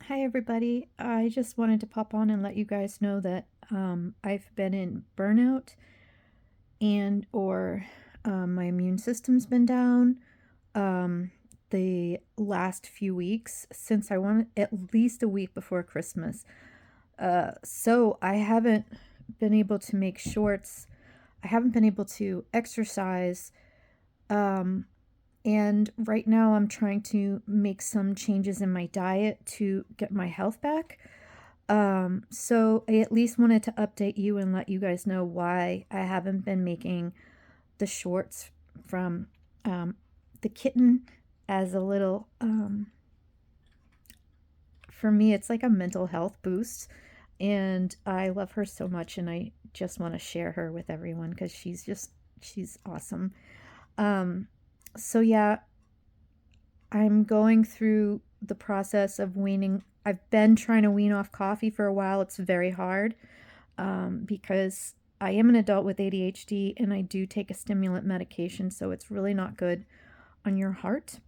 Hi, everybody. I just wanted to pop on and let you guys know that I've been in burnout and or my immune system's been down um, the last few weeks since I went at least a week before Christmas. So I haven't been able to make shorts. I haven't been able to exercise. Um, and right now I'm trying to make some changes in my diet to get my health back. So I at least wanted to update you and let you guys know why I haven't been making the shorts from the kitten as a little, for me, it's like a mental health boost. And I love her so much, and I just want to share her with everyone because she's awesome. Um, so yeah, I'm going through the process of weaning. I've been trying to wean off coffee for a while. It's very hard because I am an adult with ADHD and I do take a stimulant medication, so it's really not good on your heart.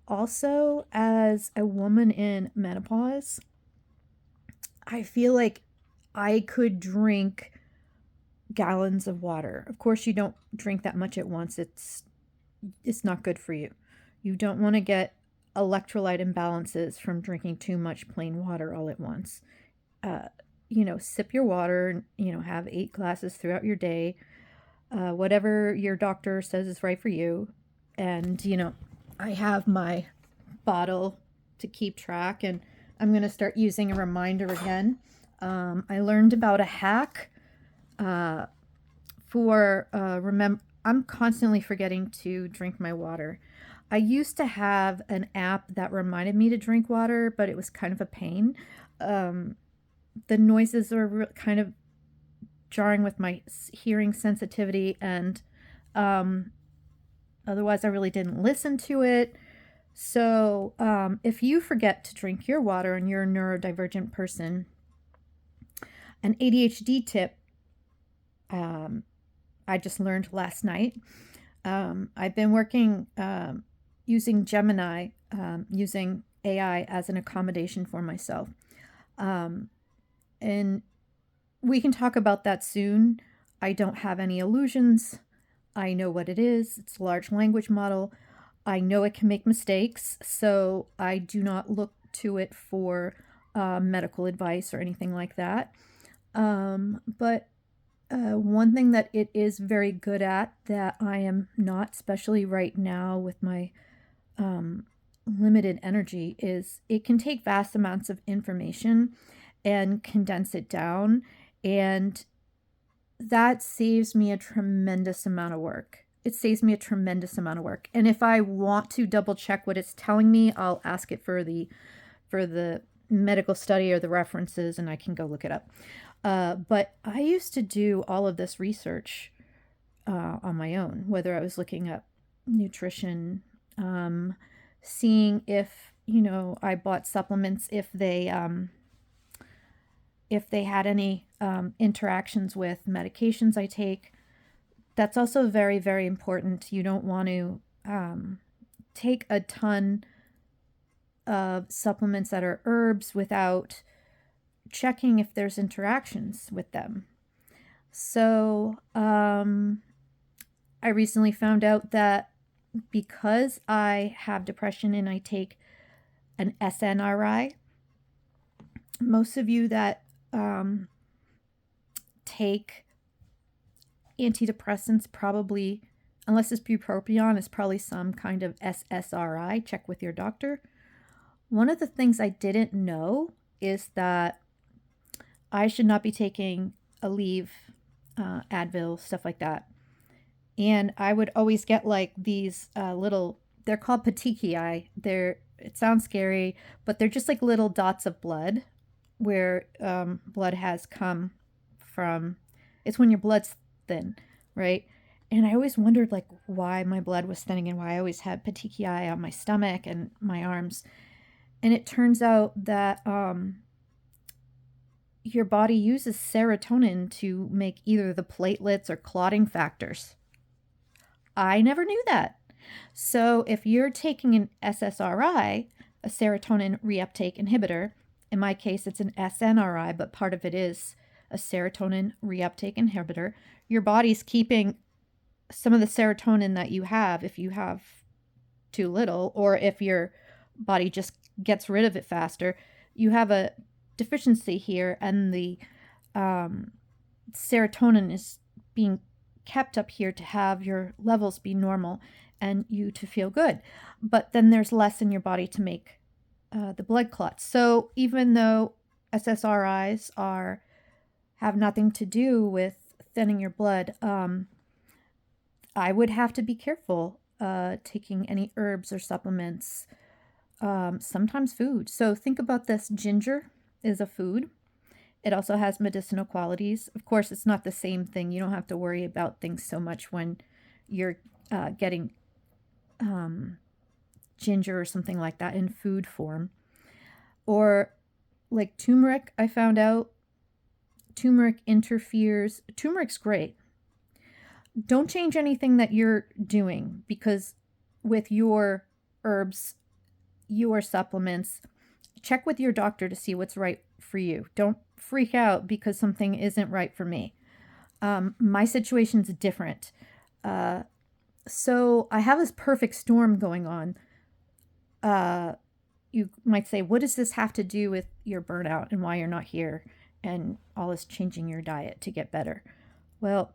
Also, as a woman in menopause, I feel like I could drink gallons of water. Of course, you don't drink that much at once. It's not good for you. You don't want to get electrolyte imbalances from drinking too much plain water all at once. Uh, Sip your water, have 8 glasses throughout your day, whatever your doctor says is right for you. And, I have my bottle to keep track, and I'm going to start using a reminder again. I learned about a hack uh, for remember. I'm constantly forgetting to drink my water. I used to have an app that reminded me to drink water, but it was kind of a pain. Um, the noises were kind of jarring with my hearing sensitivity, and um, otherwise, I really didn't listen to it. So, if you forget to drink your water and you're a neurodivergent person, an ADHD tip um, I just learned last night. I've been working using Gemini, using AI as an accommodation for myself. Um, and we can talk about that soon. I don't have any illusions. I know what it is. It's a large language model. I know it can make mistakes, so I do not look to it for medical advice or anything like that. But one thing that it is very good at that I am not, especially right now with my um, limited energy, is it can take vast amounts of information and condense it down. And that saves me a tremendous amount of work. It saves me a tremendous amount of work. And if I want to double check what it's telling me, I'll ask it for the medical study or the references, and I can go look it up. But I used to do all of this research on my own, whether I was looking up nutrition, seeing if I bought supplements, if they had any interactions with medications I take. That's also very, very important. You don't want to take a ton of supplements that are herbs without checking if there's interactions with them. So, I recently found out that because I have depression and I take an SNRI, most of you that take antidepressants probably, unless it's bupropion, is probably some kind of SSRI. Check with your doctor. One of the things I didn't know is that I should not be taking Aleve, Advil, stuff like that. And I would always get like these little, they're called petechiae. It sounds scary, but they're just like little dots of blood where blood has come from. It's when your blood's thin, right? And I always wondered like why my blood was thinning and why I always had petechiae on my stomach and my arms. And it turns out that your body uses serotonin to make either the platelets or clotting factors. I never knew that. So if you're taking an SSRI, a serotonin reuptake inhibitor, In my case, it's an SNRI, but part of it is a serotonin reuptake inhibitor. Your body's keeping some of the serotonin that you have if you have too little, or if your body just gets rid of it faster. You have a deficiency here, and the serotonin is being kept up here to have your levels be normal and you to feel good. But then there's less in your body to make the blood clots. So even though SSRIs have nothing to do with thinning your blood, I would have to be careful taking any herbs or supplements, sometimes food. So think about this. Ginger is a food. It also has medicinal qualities. Of course, it's not the same thing. You don't have to worry about things so much when you're getting ginger or something like that in food form. Or like turmeric, I found out. Turmeric interferes. Turmeric's great. Don't change anything that you're doing, because with your herbs, your supplements, check with your doctor to see what's right for you. Don't freak out because something isn't right for me. My situation's different. So I have this perfect storm going on. You might say, what does this have to do with your burnout and why you're not here and all this changing your diet to get better? Well,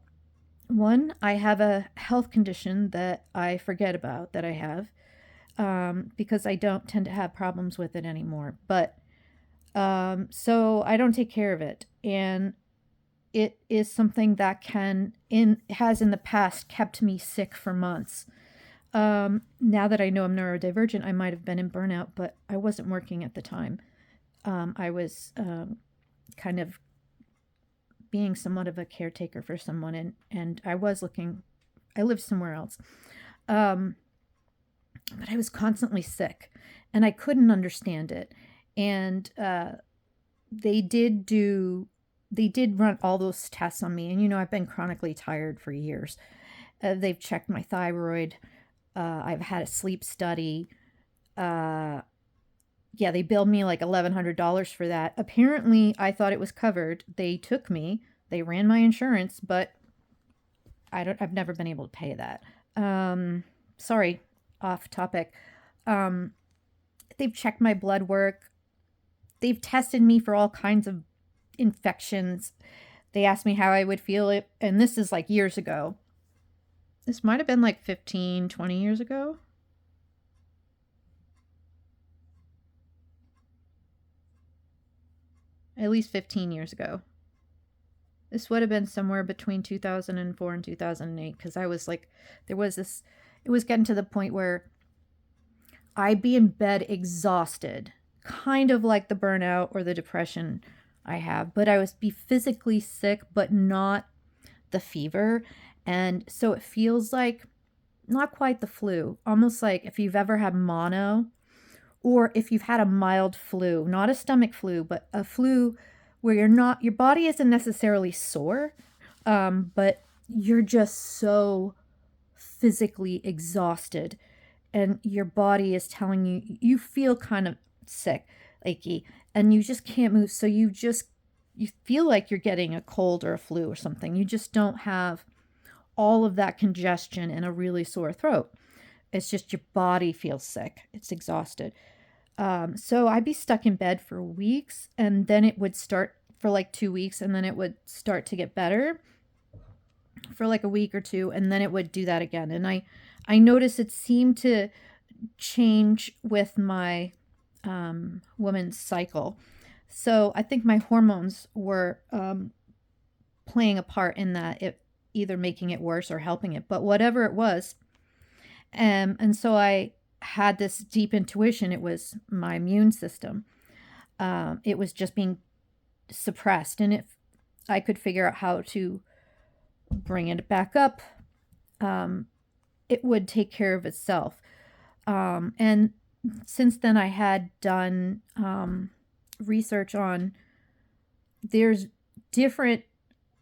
one, I have a health condition that I forget about that I have, because I don't tend to have problems with it anymore. But so I don't take care of it. And it is something that has in the past kept me sick for months. Now that I know I'm neurodivergent, I might have been in burnout, but I wasn't working at the time. I was kind of being somewhat of a caretaker for someone, and I lived somewhere else. But I was constantly sick, and I couldn't understand it. And they did run all those tests on me, and I've been chronically tired for years. They've checked my thyroid. I've had a sleep study. Yeah, they billed me like $1,100 for that. Apparently, I thought it was covered. They took me. They ran my insurance, but I've never been able to pay that. Sorry, off topic. They've checked my blood work. They've tested me for all kinds of infections. They asked me how I would feel it, and this is like years ago. This might have been like 15, 20 years ago. At least 15 years ago. This would have been somewhere between 2004 and 2008, because it was getting to the point where I'd be in bed exhausted, kind of like the burnout or the depression I have, but I would be physically sick, but not the fever. And so it feels like not quite the flu, almost like if you've ever had mono, or if you've had a mild flu, not a stomach flu, but a flu where your body isn't necessarily sore, but you're just so physically exhausted, and your body is telling you feel kind of sick, achy, and you just can't move. So you feel like you're getting a cold or a flu or something. You just don't have all of that congestion and a really sore throat. It's just your body feels sick. It's exhausted. So I'd be stuck in bed for weeks, and then it would start for like 2 weeks, and then it would start to get better for like a week or two, and then it would do that again. And I noticed it seemed to change with my woman's cycle. So I think my hormones were playing a part in that, it either making it worse or helping it, but whatever it was. And so I had this deep intuition. It was my immune system. It was just being suppressed. And if I could figure out how to bring it back up, it would take care of itself. And since then, I had done research on, there's different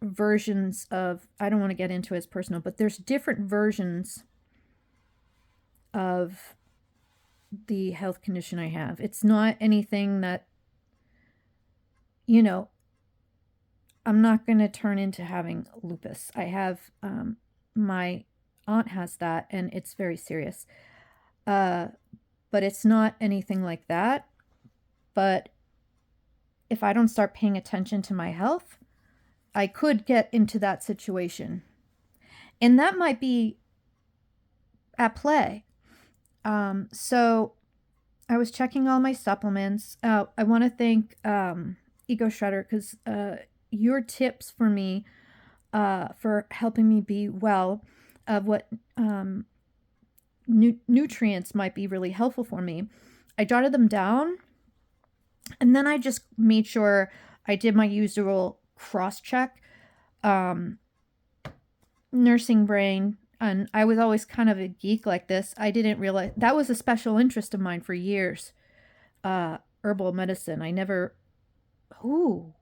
versions of, I don't want to get into it as personal, but there's different versions of the health condition I have. It's not anything that you know, I'm not going to turn into having lupus. I have, my aunt has that and it's very serious. Uh, but it's not anything like that. But if I don't start paying attention to my health, I could get into that situation. And that might be at play. So I was checking all my supplements. I want to thank Ego Shredder because your tips for me for helping me be well of what nutrients might be really helpful for me. I jotted them down and then I just made sure I did my usual cross check. Nursing brain, and I was always kind of a geek like this. I didn't realize that was a special interest of mine for years. Herbal medicine. I never. Ooh,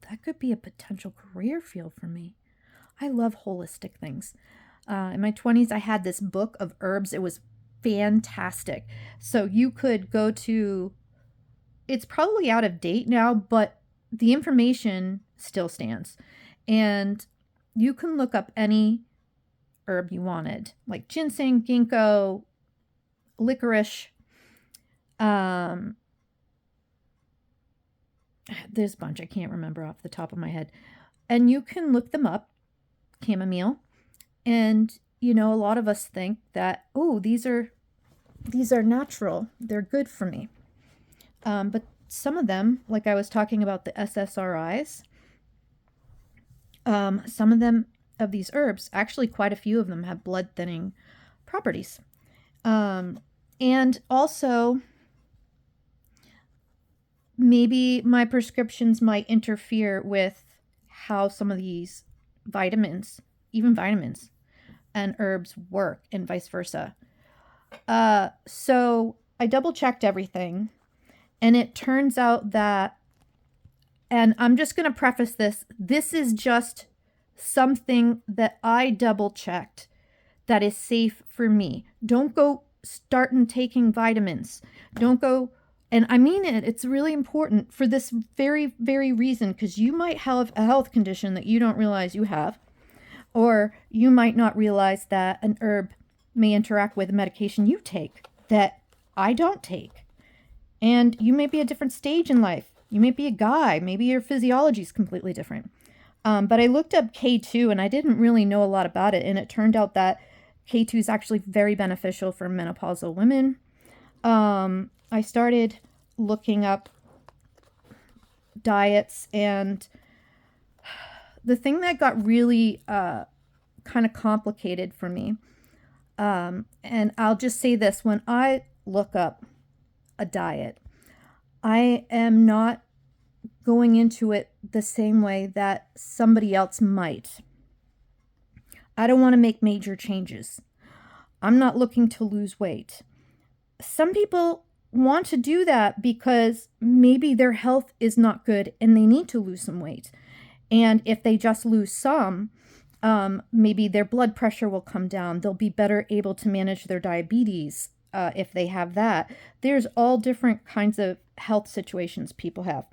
that could be a potential career field for me. I love holistic things. In my 20s, I had this book of herbs. It was fantastic. So you could go to, it's probably out of date now, but the information still stands. And you can look up any herb you wanted, like ginseng, ginkgo, licorice. There's a bunch I can't remember off the top of my head. And you can look them up, chamomile. And, you know, a lot of us think that, oh, these are natural. They're good for me. But some of them, like I was talking about the SSRIs, some of them, of these herbs, actually quite a few of them have blood thinning properties. And also, maybe my prescriptions might interfere with how some of these vitamins, even vitamins and herbs work and vice versa. So I double checked everything and it turns out that, and I'm just going to preface this, this is just something that I double checked that is safe for me. Don't go starting taking vitamins. Don't go, and I mean it, it's really important for this very, very reason, because you might have a health condition that you don't realize you have, or you might not realize that an herb may interact with a medication you take that I don't take. And you may be a different stage in life. You may be a guy. Maybe your physiology is completely different. But I looked up K2 and I didn't really know a lot about it. And it turned out that K2 is actually very beneficial for menopausal women. I started looking up diets, and the thing that got really kind of complicated for me, and I'll just say this, when I look up a diet, I am not going into it the same way that somebody else might. I don't want to make major changes. I'm not looking to lose weight. Some people want to do that because maybe their health is not good and they need to lose some weight. And if they just lose some, maybe their blood pressure will come down. They'll be better able to manage their diabetes if they have that. There's all different kinds of health situations people have.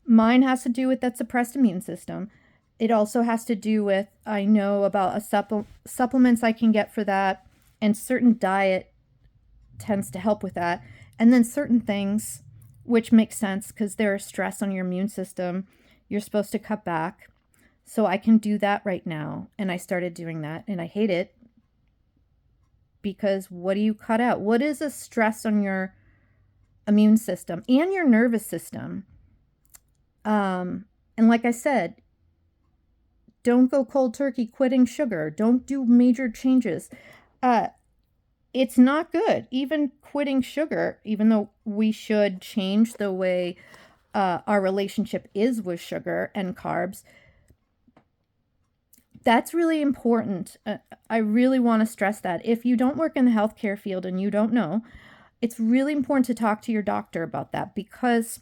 Mine has to do with that suppressed immune system. It also has to do with, I know about supplements I can get for that, and certain diet tends to help with that. And then certain things, which makes sense because there's stress on your immune system, you're supposed to cut back. So I can do that right now. And I started doing that and I hate it, because what do you cut out? What is a stress on your immune system and your nervous system? And like I said, don't go cold turkey quitting sugar. Don't do major changes. It's not good. Even quitting sugar, even though we should change the way our relationship is with sugar and carbs, that's really important. I really want to stress that. If you don't work in the healthcare field and you don't know, it's really important to talk to your doctor about that, because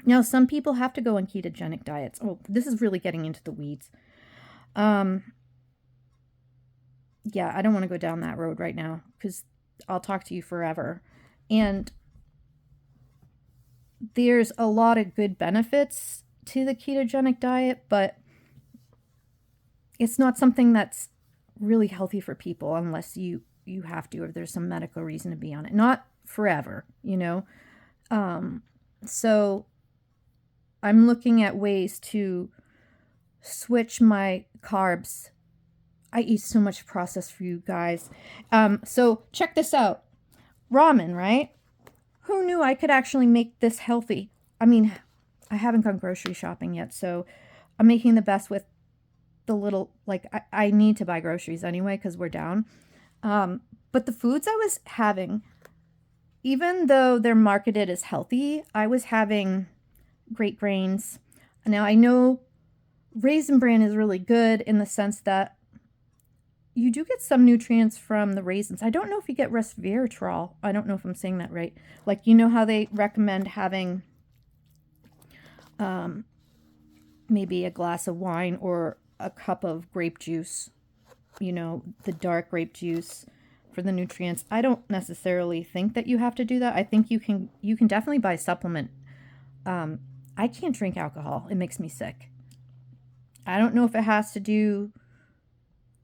now some people have to go on ketogenic diets. Oh, this is really getting into the weeds. Yeah, I don't want to go down that road right now because I'll talk to you forever. And there's a lot of good benefits to the ketogenic diet, but it's not something that's really healthy for people unless you have to, or there's some medical reason to be on it. Not forever, you know. So I'm looking at ways to switch my carbs. I eat so much processed food, guys. So check this out. Ramen, right? Who knew I could actually make this healthy? I mean, I haven't gone grocery shopping yet, so I'm making the best with the little, like, I need to buy groceries anyway because we're down. But the foods I was having, even though they're marketed as healthy, I was having great grains. Now, I know Raisin Bran is really good in the sense that you do get some nutrients from the raisins. I don't know if you get resveratrol. I don't know if I'm saying that right. Like, you know how they recommend having maybe a glass of wine or a cup of grape juice, you know, the dark grape juice for the nutrients. I don't necessarily think that you have to do that. I think you can definitely buy a supplement. I can't drink alcohol. It makes me sick. I don't know if it has to do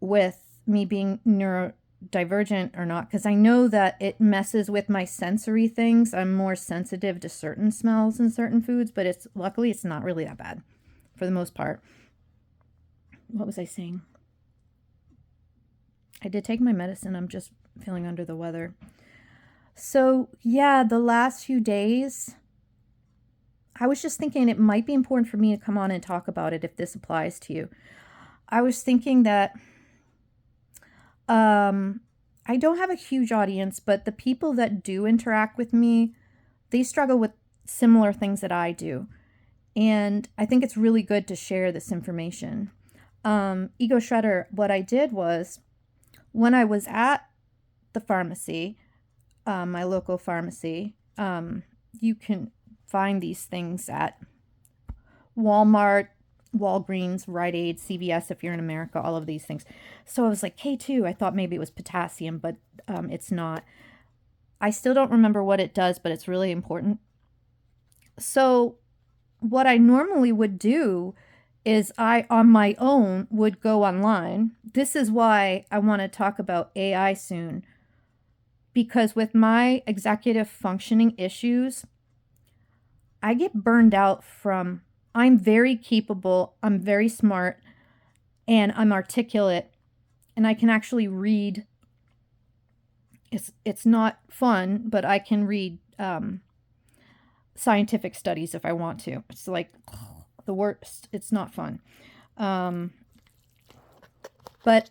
with me being neurodivergent or not, because I know that it messes with my sensory things. I'm more sensitive to certain smells and certain foods, but luckily it's not really that bad for the most part. What was I saying? I did take my medicine. I'm just feeling under the weather. So yeah, the last few days, I was just thinking it might be important for me to come on and talk about it if this applies to you. I was thinking that I don't have a huge audience, but the people that do interact with me, they struggle with similar things that I do. And I think it's really good to share this information. Ego Shredder, what I did was, when I was at the pharmacy, my local pharmacy, you can find these things at Walmart, Walgreens, Rite Aid, CVS if you're in America, all of these things. So I was like, K2, I thought maybe it was potassium, but it's not. I still don't remember what it does, but it's really important. So what I normally would do is I, on my own, would go online. This is why I want to talk about AI soon, because with my executive functioning issues, I get burned out from, I'm very capable, I'm very smart, and I'm articulate, and I can actually read. It's not fun, but I can read scientific studies if I want to. It's like the worst. It's not fun. But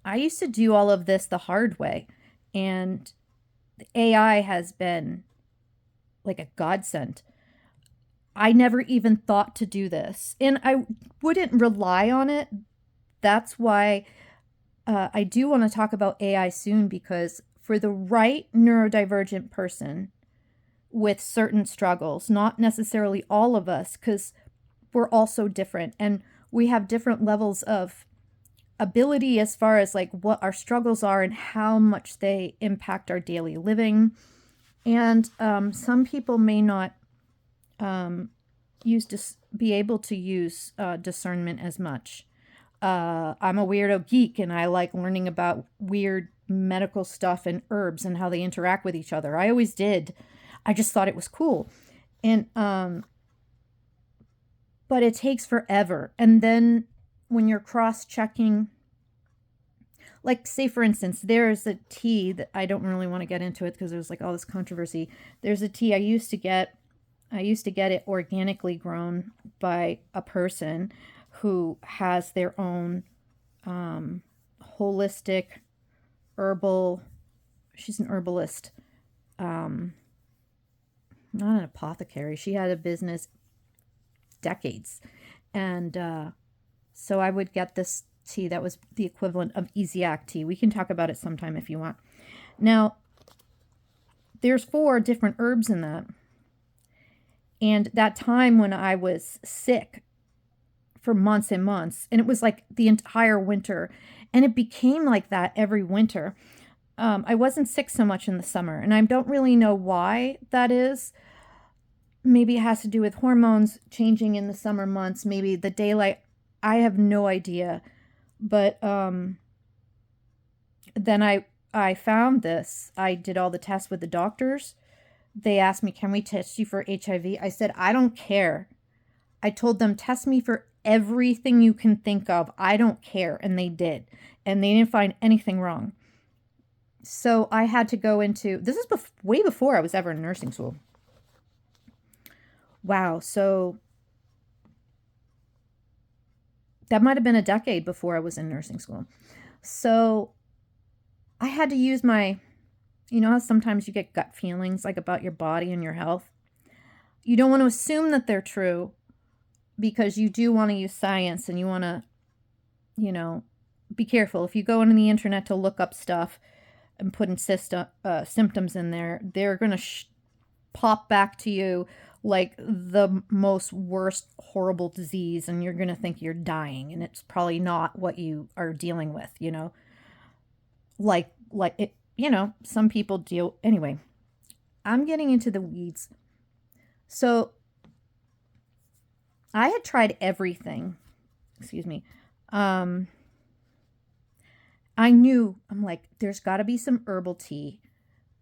I used to do all of this the hard way, and the AI has been like a godsend. I never even thought to do this, and I wouldn't rely on it. That's why I do want to talk about AI soon, because for the right neurodivergent person with certain struggles, not necessarily all of us, because we're all so different and we have different levels of ability as far as like what our struggles are and how much they impact our daily living. And some people may not be able to use discernment as much. I'm a weirdo geek and I like learning about weird medical stuff and herbs and how they interact with each other. I always did. I just thought it was cool. And but it takes forever. And then when you're cross-checking, like say for instance, there's a tea that I don't really want to get into it because there's like all this controversy. There's a tea I used to get it organically grown by a person who has their own holistic herbal, she's an herbalist, not an apothecary. She had a business decades. And so I would get this tea that was the equivalent of Easiac tea. We can talk about it sometime if you want. Now, there's 4 different herbs in that. And that time when I was sick for months and months, and it was like the entire winter, and it became like that every winter. I wasn't sick so much in the summer, and I don't really know why that is. Maybe it has to do with hormones changing in the summer months, maybe the daylight. I have no idea. But then I found this. I did all the tests with the doctors. They asked me, "Can we test you for HIV?" I said, "I don't care." I told them, "Test me for everything you can think of. I don't care." And they did. And they didn't find anything wrong. So I had to go into this is way before I was ever in nursing school. Wow. So that might have been a decade before I was in nursing school. So I had to use my, you know how sometimes you get gut feelings like about your body and your health? You don't want to assume that they're true because you do want to use science and you want to, you know, be careful. If you go into the internet to look up stuff and put in symptoms in there, they're going to pop back to you like the most worst horrible disease, and you're going to think you're dying, and it's probably not what you are dealing with, you know. Like it, you know, some people deal anyway. I'm getting into the weeds. So I had tried everything. Excuse me. Um I knew, I'm like, there's got to be some herbal tea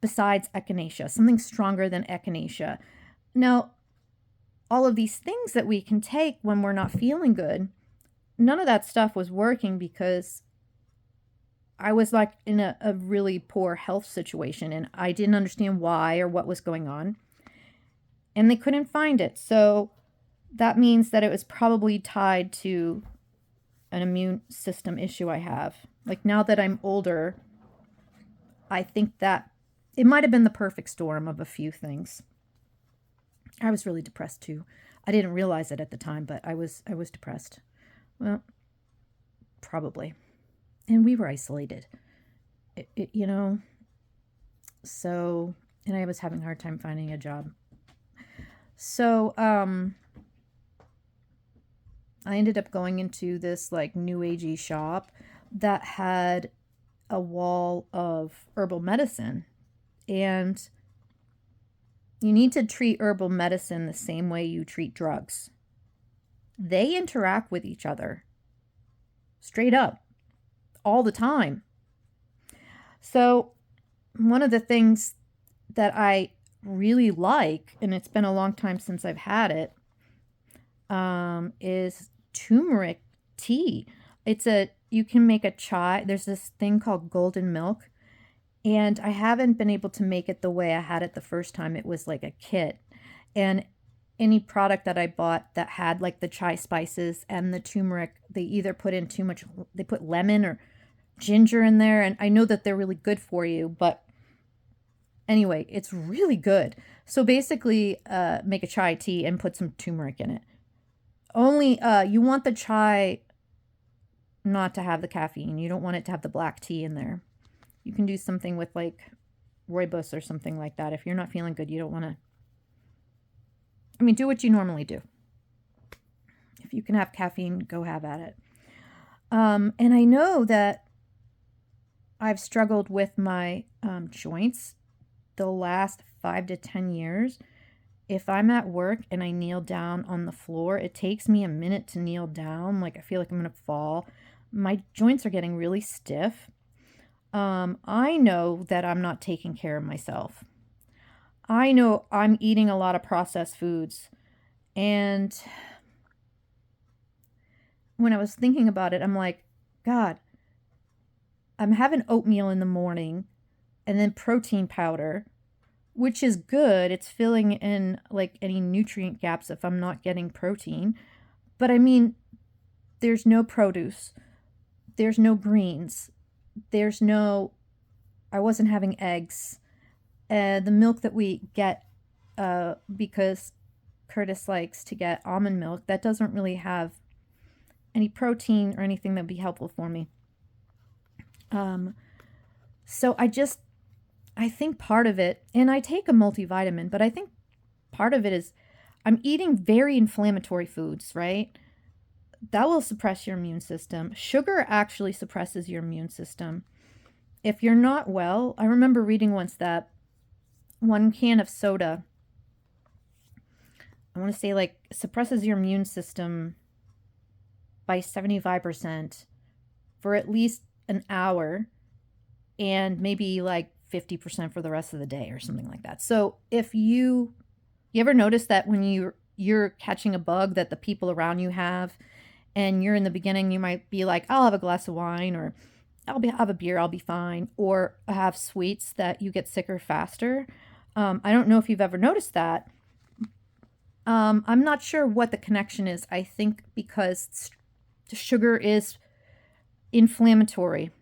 besides echinacea, something stronger than echinacea. Now, all of these things that we can take when we're not feeling good, none of that stuff was working because I was like in a really poor health situation and I didn't understand why or what was going on. And they couldn't find it. So that means that it was probably tied to an immune system issue I have. Like now that I'm older, I think that it might have been the perfect storm of a few things. I was really depressed too. I didn't realize it at the time, but I was depressed. Well, probably. And we were isolated. You know, so and I was having a hard time finding a job. So, I ended up going into this like new agey shop that had a wall of herbal medicine. And you need to treat herbal medicine the same way you treat drugs. They interact with each other straight up all the time. So, one of the things that I really like, and it's been a long time since I've had it, is turmeric tea. You can make a chai. There's this thing called golden milk, and I haven't been able to make it the way I had it the first time. It was like a kit. And any product that I bought that had like the chai spices and the turmeric, they either put in too much, they put lemon or ginger in there. And I know that they're really good for you, but anyway, it's really good. So basically, make a chai tea and put some turmeric in it. Only you want the chai not to have the caffeine. You don't want it to have the black tea in there. You can do something with like rooibos or something like that. If you're not feeling good, you don't want to. I mean, do what you normally do. If you can have caffeine, go have at it. And I know that I've struggled with my joints the last 5 to 10 years. If I'm at work and I kneel down on the floor, it takes me a minute to kneel down. Like I feel like I'm going to fall. My joints are getting really stiff. I know that I'm not taking care of myself. I know I'm eating a lot of processed foods. And when I was thinking about it, I'm like, God, I'm having oatmeal in the morning and then protein powder, which is good. It's filling in like any nutrient gaps if I'm not getting protein. But I mean, there's no produce. There's no greens. I wasn't having eggs. The milk that we get, because Curtis likes to get almond milk, that doesn't really have any protein or anything that would be helpful for me. So I think part of it, and I take a multivitamin, but I think part of it is I'm eating very inflammatory foods, right? That will suppress your immune system. Sugar actually suppresses your immune system. If you're not well, I remember reading once that 1 can of soda I want to say like suppresses your immune system by 75% for at least an hour and maybe like 50% for the rest of the day or something like that. So if you ever notice that when you're catching a bug that the people around you have, and you're in the beginning, you might be like, I'll have a glass of wine, or have a beer, I'll be fine, or have sweets that you get sicker faster. I don't know if you've ever noticed that. I'm not sure what the connection is. I think because sugar is inflammatory.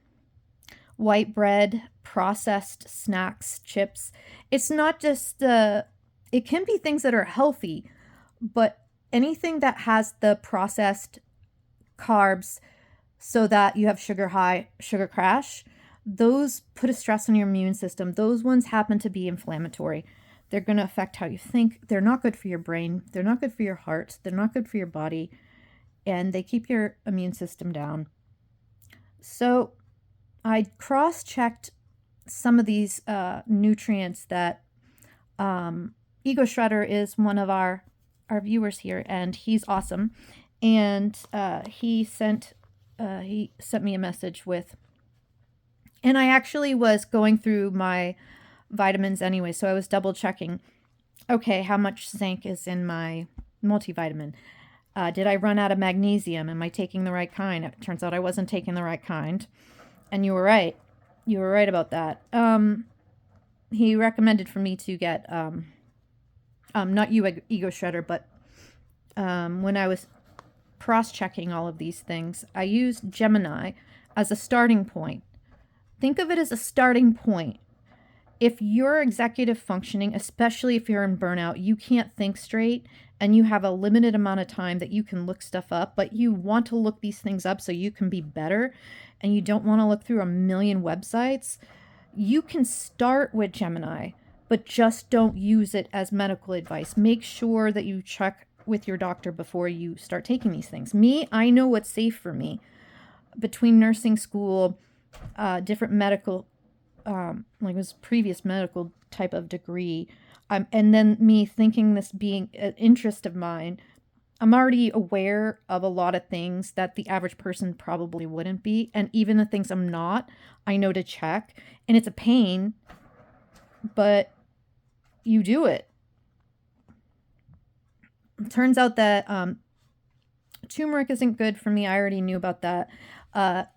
White bread, processed snacks, chips. It's not just it can be things that are healthy, but anything that has the processed carbs so that you have sugar high, sugar crash, those put a stress on your immune system. Those ones happen to be inflammatory. They're going to affect how you think. They're not good for your brain. They're not good for your heart. They're not good for your body. And they keep your immune system down. So I cross-checked some of these nutrients that Ego Shredder is one of our viewers here, and he's awesome. And he sent me a message with, and I actually was going through my vitamins anyway, so I was double checking. Okay, how much zinc is in my multivitamin? Did I run out of magnesium? Am I taking the right kind? It turns out I wasn't taking the right kind. And you were right. You were right about that. He recommended for me to get, not you, Ego Shredder, but when I was cross-checking all of these things, I used Gemini as a starting point. Think of it as a starting point. If you're executive functioning, especially if you're in burnout, you can't think straight and you have a limited amount of time that you can look stuff up, but you want to look these things up so you can be better and you don't want to look through a million websites, you can start with Gemini, but just don't use it as medical advice. Make sure that you check with your doctor before you start taking these things. I know what's safe for me. Between nursing school, different medical, like was previous medical type of degree, and then me thinking this being an interest of mine, I'm already aware of a lot of things that the average person probably wouldn't be. And even the things I'm not, I know to check. And it's a pain, but you do it. It turns out that turmeric isn't good for me. I already knew about that. The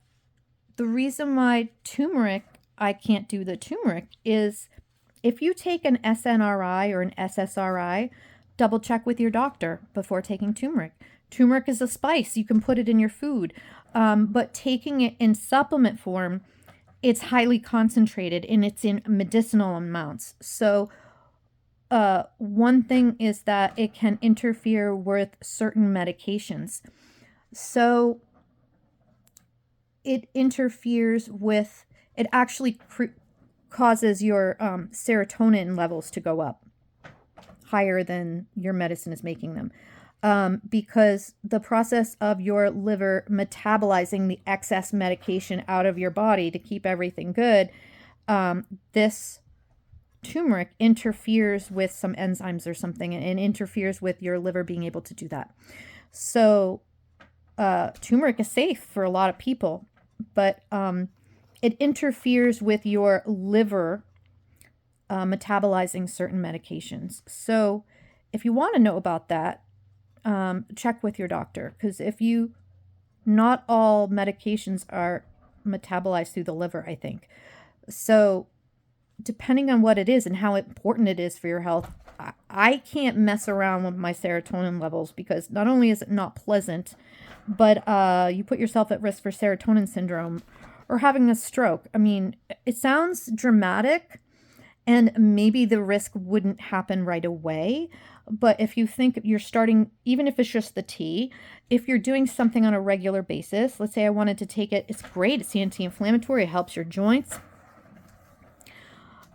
reason why I can't do the turmeric is if you take an SNRI or an SSRI, double check with your doctor before taking turmeric. Turmeric is a spice. You can put it in your food. But taking it in supplement form, it's highly concentrated and it's in medicinal amounts. So one thing is that it can interfere with certain medications. So it interferes with, it actually causes your serotonin levels to go up higher than your medicine is making them. Because the process of your liver metabolizing the excess medication out of your body to keep everything good, this turmeric interferes with some enzymes or something and interferes with your liver being able to do that. So turmeric is safe for a lot of people, but it interferes with your liver metabolizing certain medications. So if you want to know about that, check with your doctor, because not all medications are metabolized through the liver, I think. So depending on what it is and how important it is for your health, I can't mess around with my serotonin levels, because not only is it not pleasant, but you put yourself at risk for serotonin syndrome or having a stroke. I mean, it sounds dramatic, and maybe the risk wouldn't happen right away. But if you think you're starting, even if it's just the tea, if you're doing something on a regular basis, let's say I wanted to take it, it's great. It's anti-inflammatory. It helps your joints.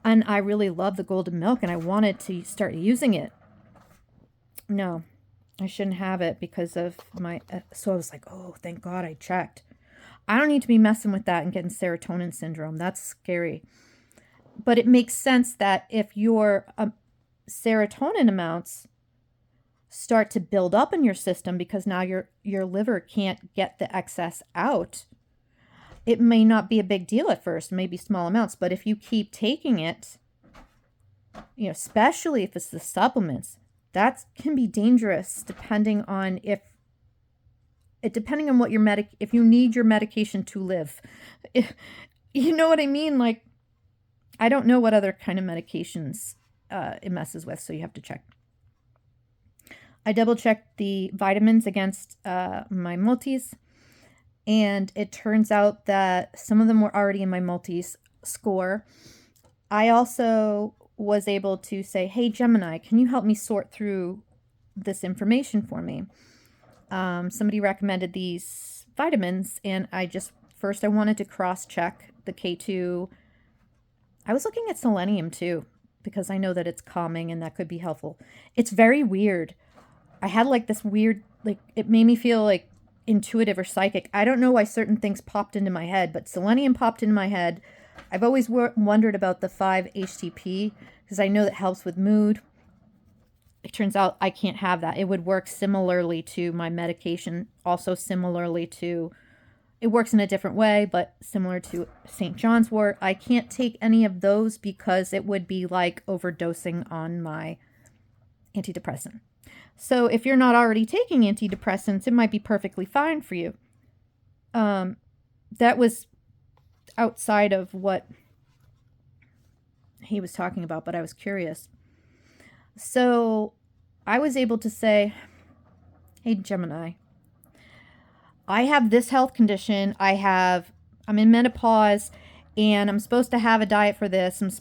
And I really love the golden milk and I wanted to start using it. No, I shouldn't have it because of my, so I was like, oh, thank God I checked. I don't need to be messing with that and getting serotonin syndrome. That's scary. But it makes sense that if your serotonin amounts start to build up in your system because now your liver can't get the excess out. It may not be a big deal at first, maybe small amounts, but if you keep taking it, especially if it's the supplements, that can be dangerous depending on what if you need your medication to live. You know what I mean? Like, I don't know what other kind of medications it messes with, so you have to check. I double checked the vitamins against my multis, and it turns out that some of them were already in my multis score. I also was able to say, hey, Gemini, can you help me sort through this information for me? Somebody recommended these vitamins, and I wanted to cross-check the K2. I was looking at selenium too, because I know that it's calming and that could be helpful. It's very weird. I had like this weird, it made me feel like intuitive or psychic. I don't know why certain things popped into my head, but selenium popped into my head. I've always wondered about the 5-HTP because I know that helps with mood. It turns out I can't have that. It would work similarly to my medication, also similarly to, it works in a different way, but similar to St. John's wort. I can't take any of those because it would be like overdosing on my antidepressant. So if you're not already taking antidepressants, it might be perfectly fine for you. That was outside of what he was talking about, but I was curious. So I was able to say, hey, Gemini, I have this health condition. I'm in menopause and I'm supposed to have a diet for this. And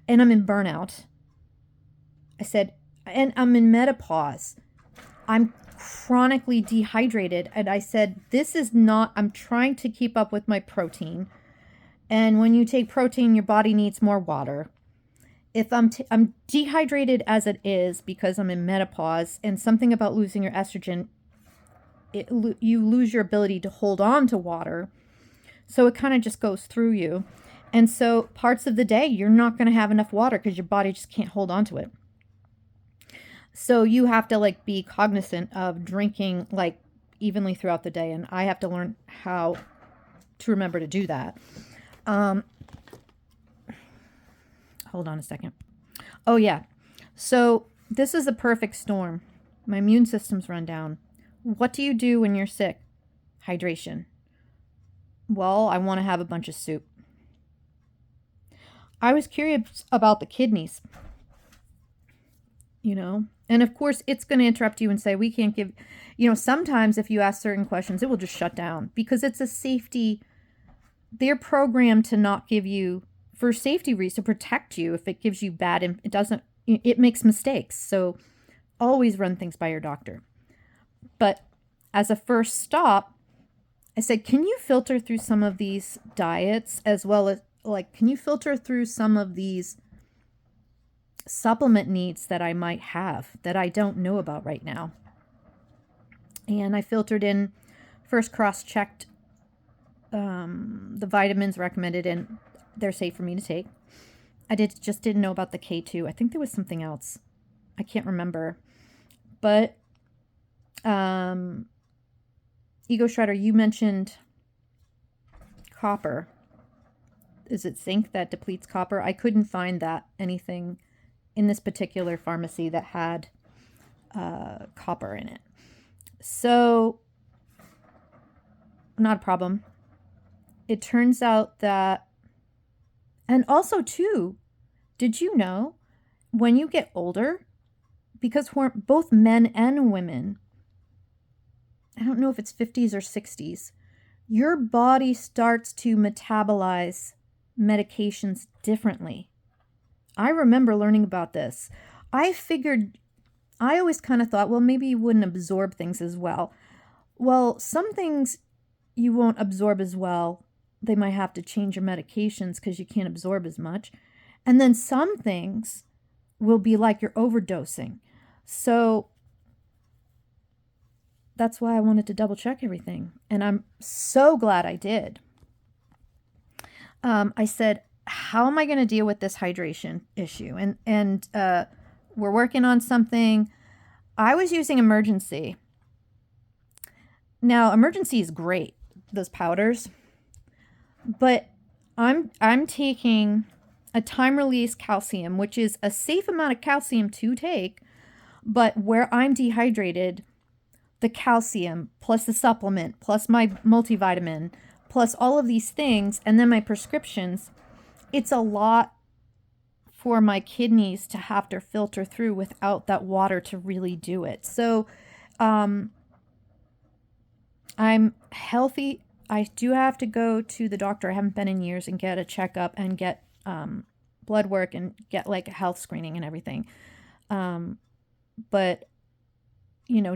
I'm in burnout. I said, and I'm in menopause. I'm chronically dehydrated. And I said, I'm trying to keep up with my protein. And when you take protein, your body needs more water. If I'm dehydrated as it is because I'm in menopause, and something about losing your estrogen, you lose your ability to hold on to water. So it kind of just goes through you. And so parts of the day, you're not going to have enough water because your body just can't hold on to it. So you have to be cognizant of drinking evenly throughout the day. And I have to learn how to remember to do that. Hold on a second. Oh yeah. So this is a perfect storm. My immune system's run down. What do you do when you're sick? Hydration. Well, I want to have a bunch of soup. I was curious about the kidneys. And of course it's going to interrupt you and say, we can't give, sometimes if you ask certain questions, it will just shut down because it's a safety. They're programmed to not give you, for safety reasons, to protect you. If it gives you it makes mistakes. So always run things by your doctor. But as a first stop, I said, can you filter through some of these diets as well as can you filter through some of these supplement needs that I might have that I don't know about right now? And I filtered in, first cross-checked the vitamins recommended, and they're safe for me to take. I just didn't know about the K2. I think there was something else. I can't remember. But Ego Shredder, you mentioned copper. Is it zinc that depletes copper? I couldn't find anything in this particular pharmacy that had copper in it. So, not a problem. It turns out that, and also too, did you know when you get older, because both men and women, I don't know if it's 50s or 60s, your body starts to metabolize medications differently. I remember learning about this. I always kind of thought, well, maybe you wouldn't absorb things as well. Well, some things you won't absorb as well. They might have to change your medications because you can't absorb as much. And then some things will be like you're overdosing. So that's why I wanted to double check everything. And I'm so glad I did. I said, how am I going to deal with this hydration issue? And we're working on something. I was using Emergency. Now, Emergency is great, those powders, but I'm taking a time release calcium, which is a safe amount of calcium to take, but where I'm dehydrated, the calcium plus the supplement plus my multivitamin plus all of these things and then my prescriptions, it's a lot for my kidneys to have to filter through without that water to really do it. So I'm healthy. I do have to go to the doctor. I haven't been in years, and get a checkup and get blood work and get like a health screening and everything. But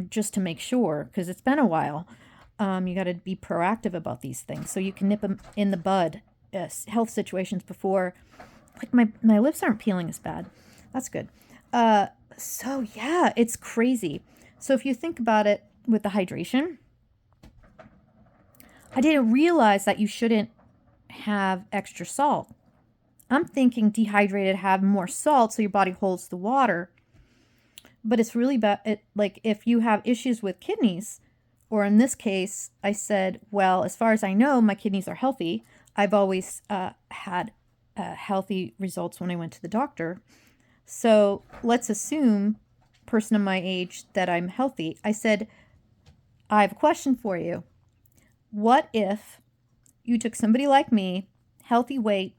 just to make sure, because it's been a while, you got to be proactive about these things so you can nip them in the bud. Health situations before, like my lips aren't peeling as bad. That's good. So yeah, it's crazy. So if you think about it with the hydration, I didn't realize that you shouldn't have extra salt. I'm thinking dehydrated, have more salt so your body holds the water. But it's really bad. Like if you have issues with kidneys, or in this case, I said, well, as far as I know, my kidneys are healthy. I've always had healthy results when I went to the doctor. So let's assume, person of my age, that I'm healthy. I said, I have a question for you. What if you took somebody like me, healthy weight,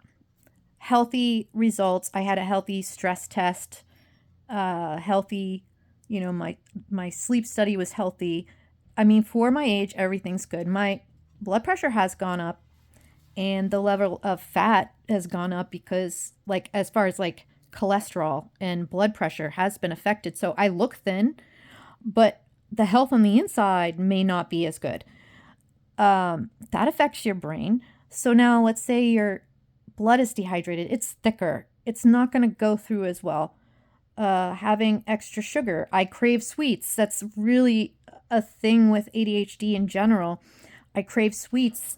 healthy results? I had a healthy stress test, healthy, my sleep study was healthy. I mean, for my age, everything's good. My blood pressure has gone up and the level of fat has gone up because, like, as far as like cholesterol and blood pressure has been affected. So I look thin, but the health on the inside may not be as good. That affects your brain. So now let's say your blood is dehydrated. It's thicker. It's not going to go through as well. Having extra sugar. I crave sweets. That's really a thing with ADHD in general. I crave sweets.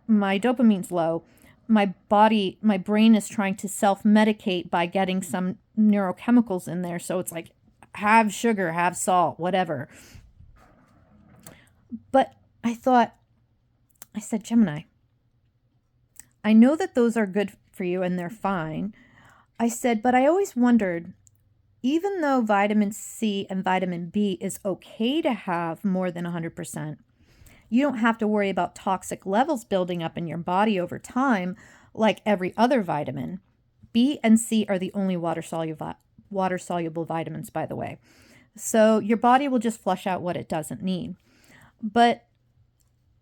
My dopamine's low. My brain is trying to self-medicate by getting some neurochemicals in there. So it's like, have sugar, have salt, whatever. But I said, Gemini, I know that those are good for you and they're fine. I said, but I always wondered, even though vitamin C and vitamin B is okay to have more than 100%, you don't have to worry about toxic levels building up in your body over time like every other vitamin. B and C are the only water-soluble vitamins, by the way. So your body will just flush out what it doesn't need. But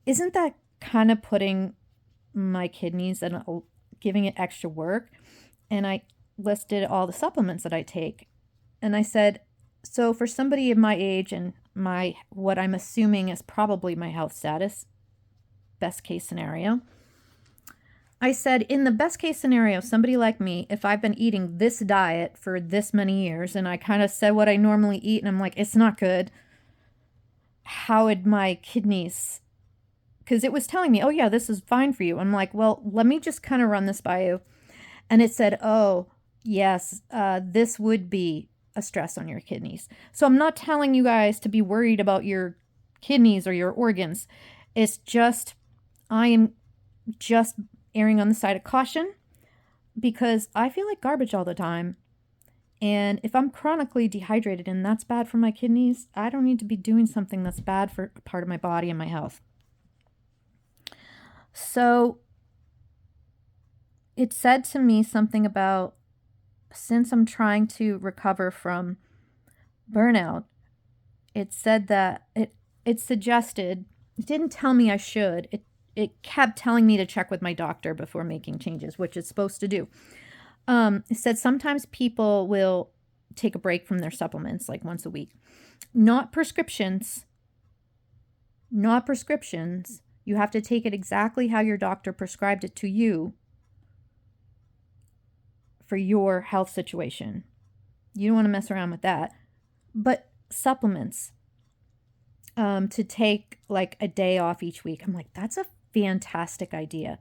isn't that kind of putting my kidneys and giving it extra work? And I listed all the supplements that I take. And I said, so for somebody of my age and what I'm assuming is probably my health status, best case scenario, I said, in the best case scenario, somebody like me, if I've been eating this diet for this many years, and I kind of said what I normally eat, and I'm like, it's not good, how would my kidneys, because it was telling me, oh yeah, this is fine for you. I'm like, well, let me just kind of run this by you. And it said, oh, yes, this would be a stress on your kidneys. So I'm not telling you guys to be worried about your kidneys or your organs. It's just, I am just erring on the side of caution because I feel like garbage all the time. And if I'm chronically dehydrated and that's bad for my kidneys, I don't need to be doing something that's bad for a part of my body and my health. So it said to me something about, since I'm trying to recover from burnout, it said that it suggested, it didn't tell me I should, it kept telling me to check with my doctor before making changes, which it's supposed to do. It said sometimes people will take a break from their supplements like once a week. Not prescriptions. You have to take it exactly how your doctor prescribed it to you for your health situation. You don't want to mess around with that. But supplements, to take like a day off each week. I'm like, that's a fantastic idea.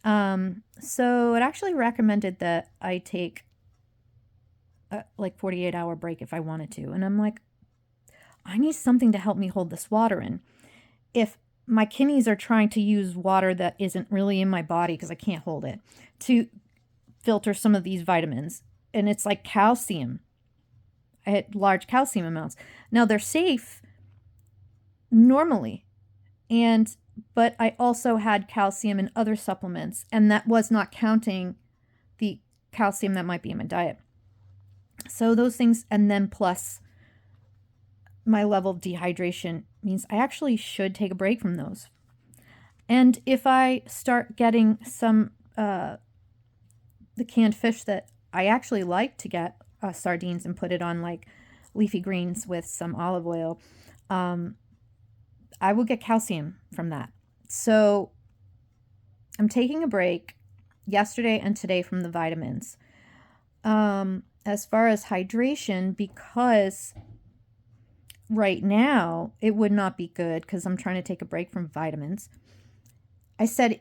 So it actually recommended that I take a like 48-hour break if I wanted to. And I'm like, I need something to help me hold this water in. If my kidneys are trying to use water that isn't really in my body because I can't hold it to filter some of these vitamins, and it's like calcium. I had large calcium amounts. Now they're safe normally, but I also had calcium in other supplements, and that was not counting the calcium that might be in my diet. So those things, and then plus my level of dehydration means I actually should take a break from those. And if I start getting some the canned fish that I actually like to get, sardines, and put it on like leafy greens with some olive oil, I will get calcium from that. So I'm taking a break yesterday and today from the vitamins. As far as hydration, because right now it would not be good because I'm trying to take a break from vitamins. I said,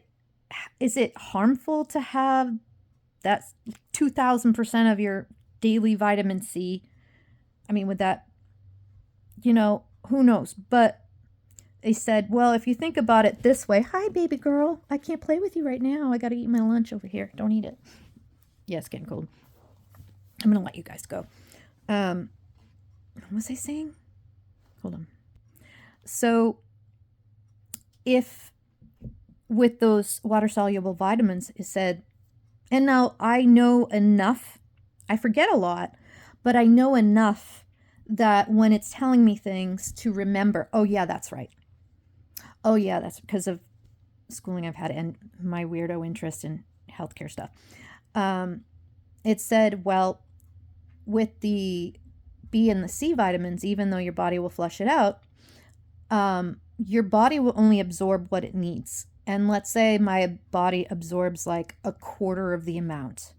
is it harmful to have that 2,000% of your daily vitamin C? I mean, would that, who knows? But they said, well, if you think about it this way, hi, baby girl, I can't play with you right now. I got to eat my lunch over here. Don't eat it. Yeah, it's getting cold. I'm going to let you guys go. What was I saying? Hold on. So if with those water-soluble vitamins, it said, and now I know enough, I forget a lot, but I know enough that when it's telling me things to remember, oh yeah, that's right. Oh yeah, that's because of schooling I've had and my weirdo interest in healthcare stuff. It said, well, with the B and the C vitamins, even though your body will flush it out, your body will only absorb what it needs. And let's say my body absorbs like a quarter of the amount.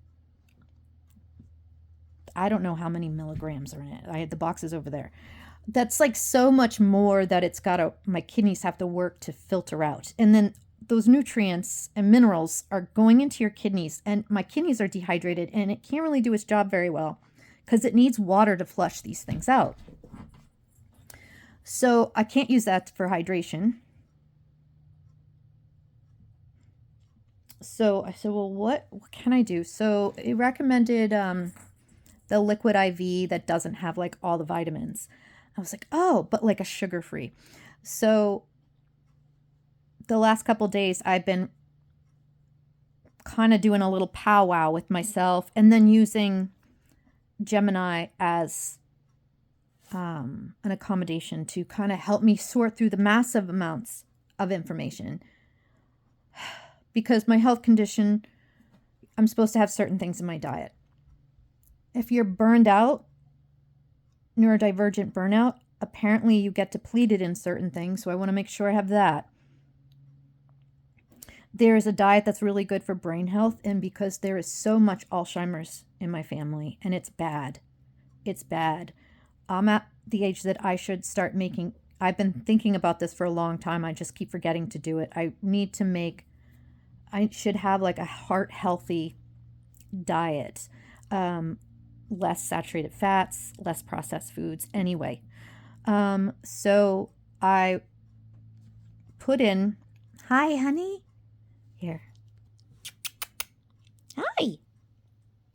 I don't know how many milligrams are in it. I had the boxes over there. That's like so much more that my kidneys have to work to filter out. And then those nutrients and minerals are going into your kidneys, and my kidneys are dehydrated, and it can't really do its job very well because it needs water to flush these things out. So I can't use that for hydration. So I said, well, what can I do? So it recommended the liquid IV that doesn't have like all the vitamins. I was like, oh, but like a sugar-free. So the last couple days I've been kind of doing a little powwow with myself and then using Gemini as an accommodation to kind of help me sort through the massive amounts of information. Because my health condition, I'm supposed to have certain things in my diet. If you're burned out, neurodivergent burnout, apparently you get depleted in certain things, so I want to make sure I have that. There is a diet that's really good for brain health, and because there is so much Alzheimer's in my family, and it's bad. It's bad. I'm at the age that I should start making, I've been thinking about this for a long time, I just keep forgetting to do it. I should have like a heart-healthy diet. Less saturated fats, less processed foods anyway. So I put in, hi, honey. Here. Hi.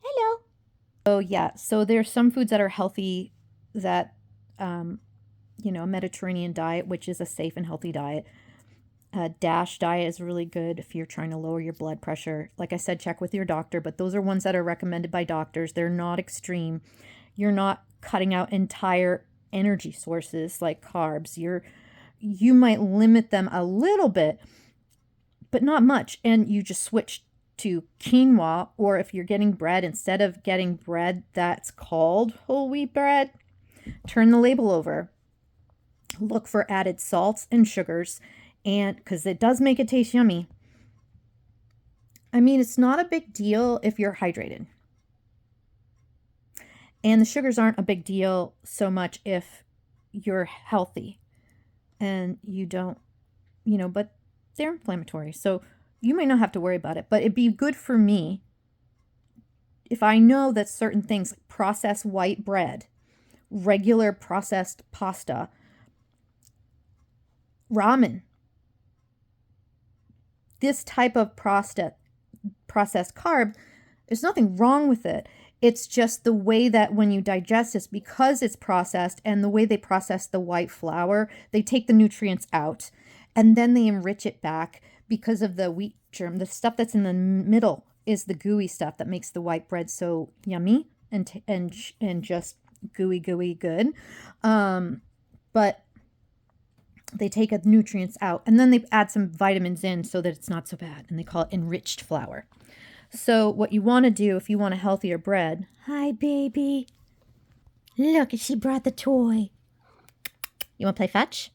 Hello. So yeah, so there's some foods that are healthy that, a Mediterranean diet, which is a safe and healthy diet. DASH diet is really good if you're trying to lower your blood pressure. Like I said, check with your doctor, but those are ones that are recommended by doctors. They're not extreme. You're not cutting out entire energy sources like carbs. You might limit them a little bit, but not much. And you just switch to quinoa, or if you're getting bread, instead of getting bread that's called whole wheat bread, turn the label over. Look for added salts and sugars, and because it does make it taste yummy. I mean, it's not a big deal if you're hydrated. And the sugars aren't a big deal so much if you're healthy and you don't, but they're inflammatory. So you may not have to worry about it, but it'd be good for me if I know that certain things like processed white bread, regular processed pasta, ramen. This type of processed carb, there's nothing wrong with it. It's just the way that when you digest it, because it's processed, and the way they process the white flour, they take the nutrients out and then they enrich it back because of the wheat germ. The stuff that's in the middle is the gooey stuff that makes the white bread so yummy and just gooey good. But they take the nutrients out and then they add some vitamins in so that it's not so bad. And they call it enriched flour. So what you want to do if you want a healthier bread. Hi, baby. Look, she brought the toy. You want to play fetch?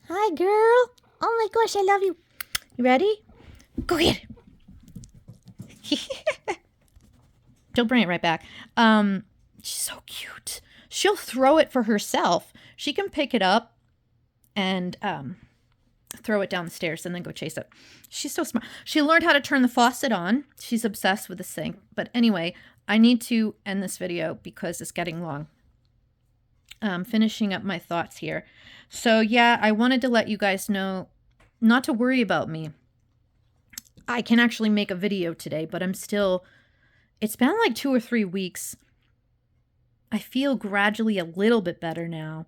Hi, girl. Oh my gosh, I love you. You ready? Go get it. She'll bring it right back. She's so cute. She'll throw it for herself. She can pick it up and throw it down the stairs and then go chase it. She's so smart. She learned how to turn the faucet on. She's obsessed with the sink. But anyway, I need to end this video because it's getting long. Finishing up my thoughts here. So yeah, I wanted to let you guys know not to worry about me. I can actually make a video today, but it's been like 2 or 3 weeks. I feel gradually a little bit better now,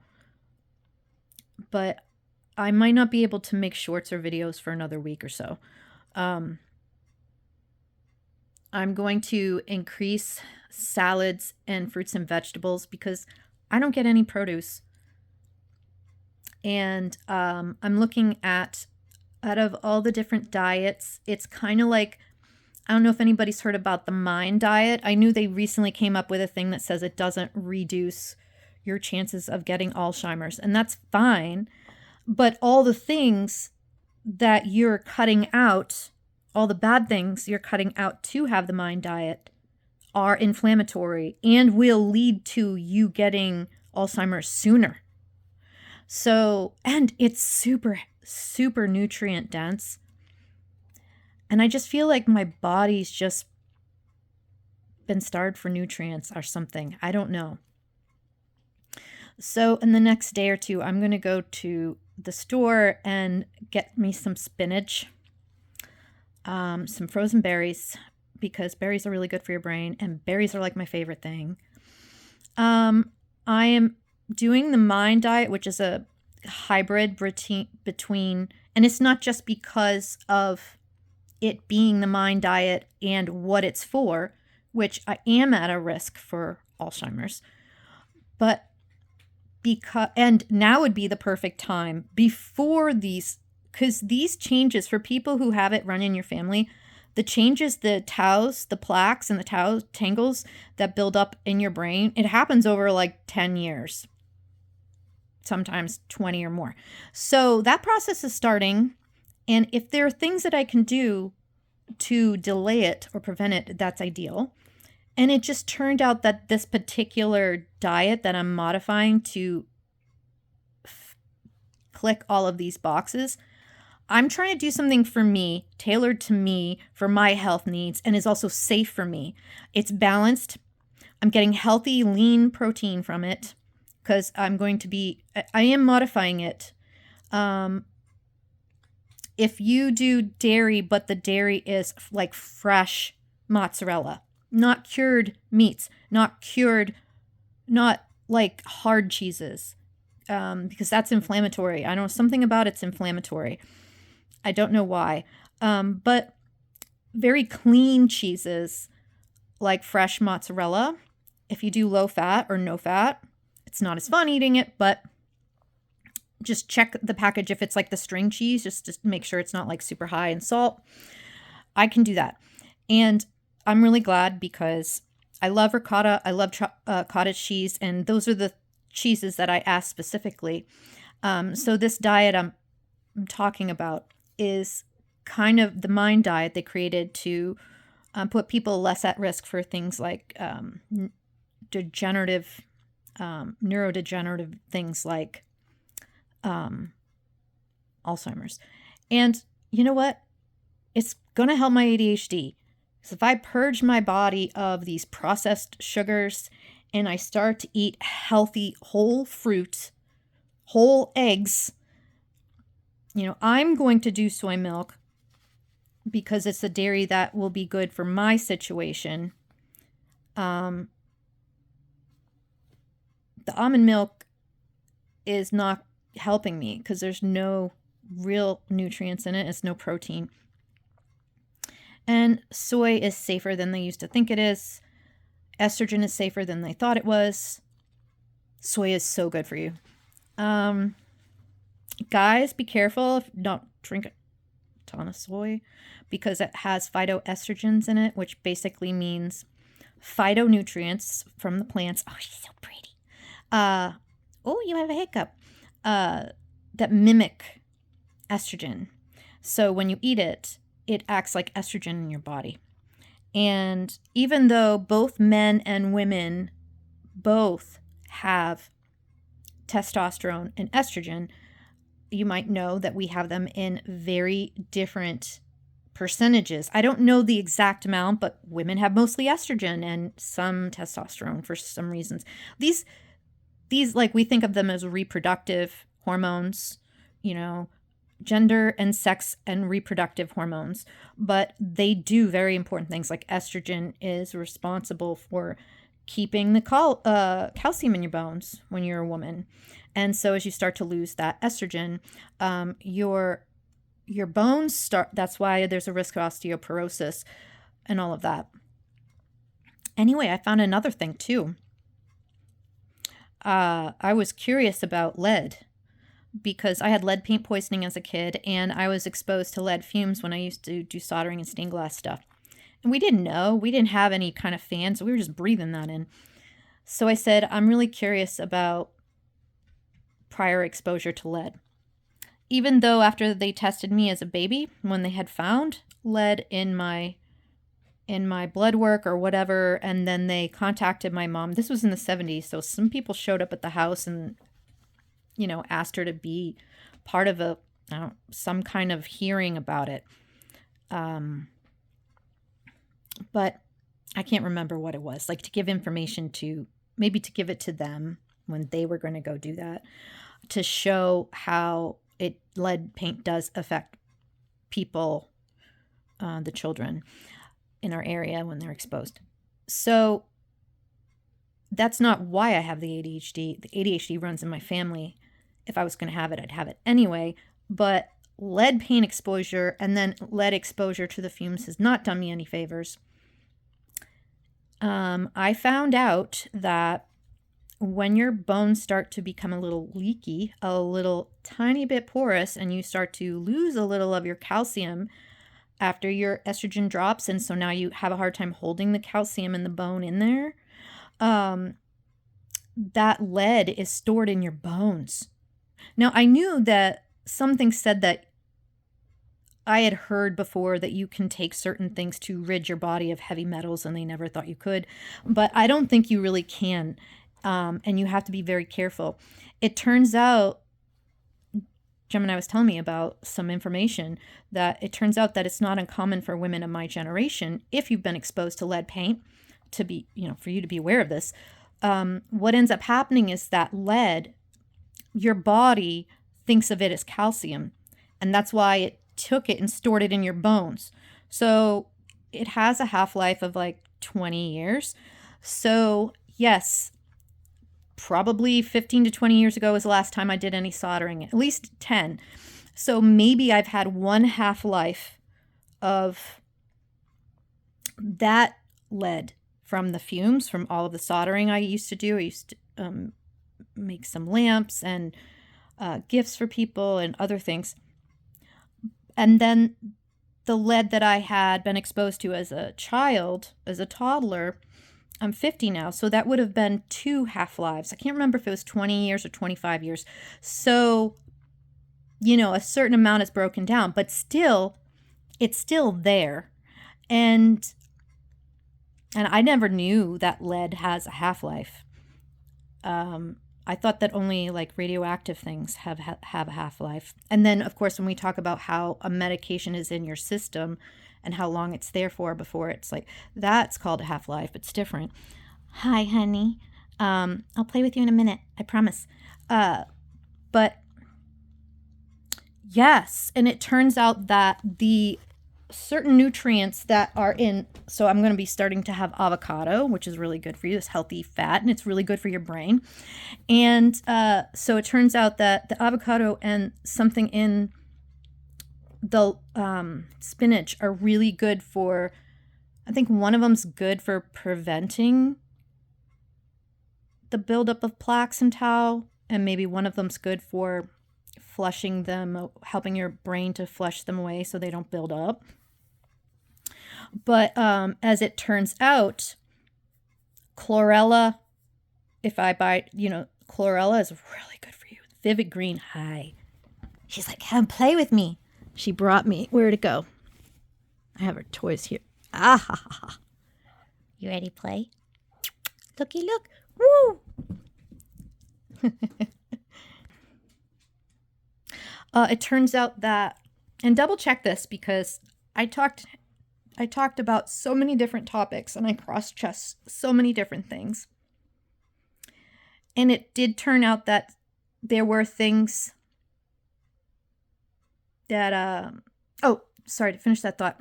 but I might not be able to make shorts or videos for another week or so. I'm going to increase salads and fruits and vegetables because I don't get any produce. And I'm looking at, out of all the different diets, it's kind of like, I don't know if anybody's heard about the Mind diet. I knew they recently came up with a thing that says it doesn't reduce your chances of getting Alzheimer's, and that's fine. But all the things that you're cutting out, all the bad things you're cutting out to have the Mind diet are inflammatory and will lead to you getting Alzheimer's sooner. So, and it's super, super nutrient dense. And I just feel like my body's just been starved for nutrients or something. I don't know. So in the next day or two, I'm going to go to the store and get me some spinach, some frozen berries, because berries are really good for your brain, and berries are like my favorite thing. I am doing the Mind diet, which is a hybrid between, and it's not just because of it being the Mind diet and what it's for, which I am at a risk for Alzheimer's, but and now would be the perfect time before these, because these changes for people who have it run in your family, the changes, the taus, the plaques and the tau tangles that build up in your brain, it happens over like 10 years, sometimes 20 or more. So that process is starting. And if there are things that I can do to delay it or prevent it, that's ideal. And it just turned out that this particular diet that I'm modifying to click all of these boxes, I'm trying to do something for me, tailored to me, for my health needs, and is also safe for me. It's balanced. I'm getting healthy, lean protein from it because I am modifying it. If you do dairy, but the dairy is like fresh mozzarella, not cured meats, not like hard cheeses, because that's inflammatory. I know something about it's inflammatory. I don't know why. But very clean cheeses like fresh mozzarella. If you do low fat or no fat, it's not as fun eating it, but just check the package if it's like the string cheese, just to make sure it's not like super high in salt. I can do that. And I'm really glad because I love ricotta. I love cottage cheese. And those are the cheeses that I asked specifically. So this diet I'm talking about is kind of the Mind diet they created to put people less at risk for things like neurodegenerative things like Alzheimer's. And you know what? It's going to help my ADHD. Because if I purge my body of these processed sugars and I start to eat healthy whole fruit, whole eggs, I'm going to do soy milk because it's a dairy that will be good for my situation. The almond milk is not helping me because there's no real nutrients in it. It's no protein. And soy is safer than they used to think it is. Estrogen is safer than they thought it was. Soy is so good for you. Guys, be careful. Don't drink a ton of soy because it has phytoestrogens in it, which basically means phytonutrients from the plants. Oh, she's so pretty. Oh, you have a hiccup. That mimic estrogen. So when you eat it, it acts like estrogen in your body. And even though both men and women both have testosterone and estrogen, you might know that we have them in very different percentages. I don't know the exact amount, but women have mostly estrogen and some testosterone for some reasons. These like we think of them as reproductive hormones, gender and sex and reproductive hormones, but they do very important things. Like estrogen is responsible for keeping the calcium in your bones when you're a woman. And so as you start to lose that estrogen, your bones start, that's why there's a risk of osteoporosis and all of that. Anyway, I found another thing too. I was curious about lead because I had lead paint poisoning as a kid, and I was exposed to lead fumes when I used to do soldering and stained glass stuff. And we didn't know. We didn't have any kind of fans, so we were just breathing that in. So I said, I'm really curious about prior exposure to lead. Even though after they tested me as a baby, when they had found lead in my blood work or whatever, and then they contacted my mom. This was in the 70s, so some people showed up at the house and, asked her to be part of some kind of hearing about it. But I can't remember what it was, like to give information to, maybe to give it to them when they were going to go do that, to show how lead paint does affect people, the children in our area when they're exposed. So that's not why I have the ADHD. The ADHD runs in my family. If I was going to have it, I'd have it anyway. But lead paint exposure and then lead exposure to the fumes has not done me any favors. I found out that when your bones start to become a little leaky, a little tiny bit porous, and you start to lose a little of your calcium after your estrogen drops, and so now you have a hard time holding the calcium in the bone in there, that lead is stored in your bones. Now, I knew that something said that I had heard before that you can take certain things to rid your body of heavy metals, and they never thought you could, but I don't think you really can, and you have to be very careful. It turns out, Gemini was telling me about some information that it turns out that it's not uncommon for women of my generation, if you've been exposed to lead paint, to be, for you to be aware of this. What ends up happening is that lead, your body thinks of it as calcium, and that's why it took it and stored it in your bones. So it has a half-life of like 20 years. So yes, probably 15 to 20 years ago was the last time I did any soldering, at least 10. So maybe I've had one half-life of that lead from the fumes, from all of the soldering I used to do. I used to make some lamps and gifts for people and other things. And then the lead that I had been exposed to as a child, as a toddler, I'm 50 now, so that would have been 2 half-lives. I can't remember if it was 20 years or 25 years. So, a certain amount is broken down, but still, it's still there. And I never knew that lead has a half-life. I thought that only like radioactive things have a half-life. And then, of course, when we talk about how a medication is in your system and how long it's there for before it's like, that's called a half-life. It's different. Hi, honey. I'll play with you in a minute. I promise. But Yes, and it turns out that the certain nutrients that are in, so I'm going to be starting to have avocado, which is really good for you. It's healthy fat and it's really good for your brain. And so it turns out that the avocado and something in the spinach are really good for, I think one of them's good for preventing the buildup of plaques and tau, and maybe one of them's good for flushing them, helping your brain to flush them away so they don't build up. But as it turns out, chlorella, if I buy, chlorella is really good for you. Vivid Green, hi. She's like, come play with me. She brought me, where'd it go? I have her toys here. Ah ha ha ha. You ready to play? Looky look. Woo! It turns out that, and double check this because I talked about so many different topics and I cross-checked so many different things. And it did turn out that there were things that, oh, sorry, to finish that thought.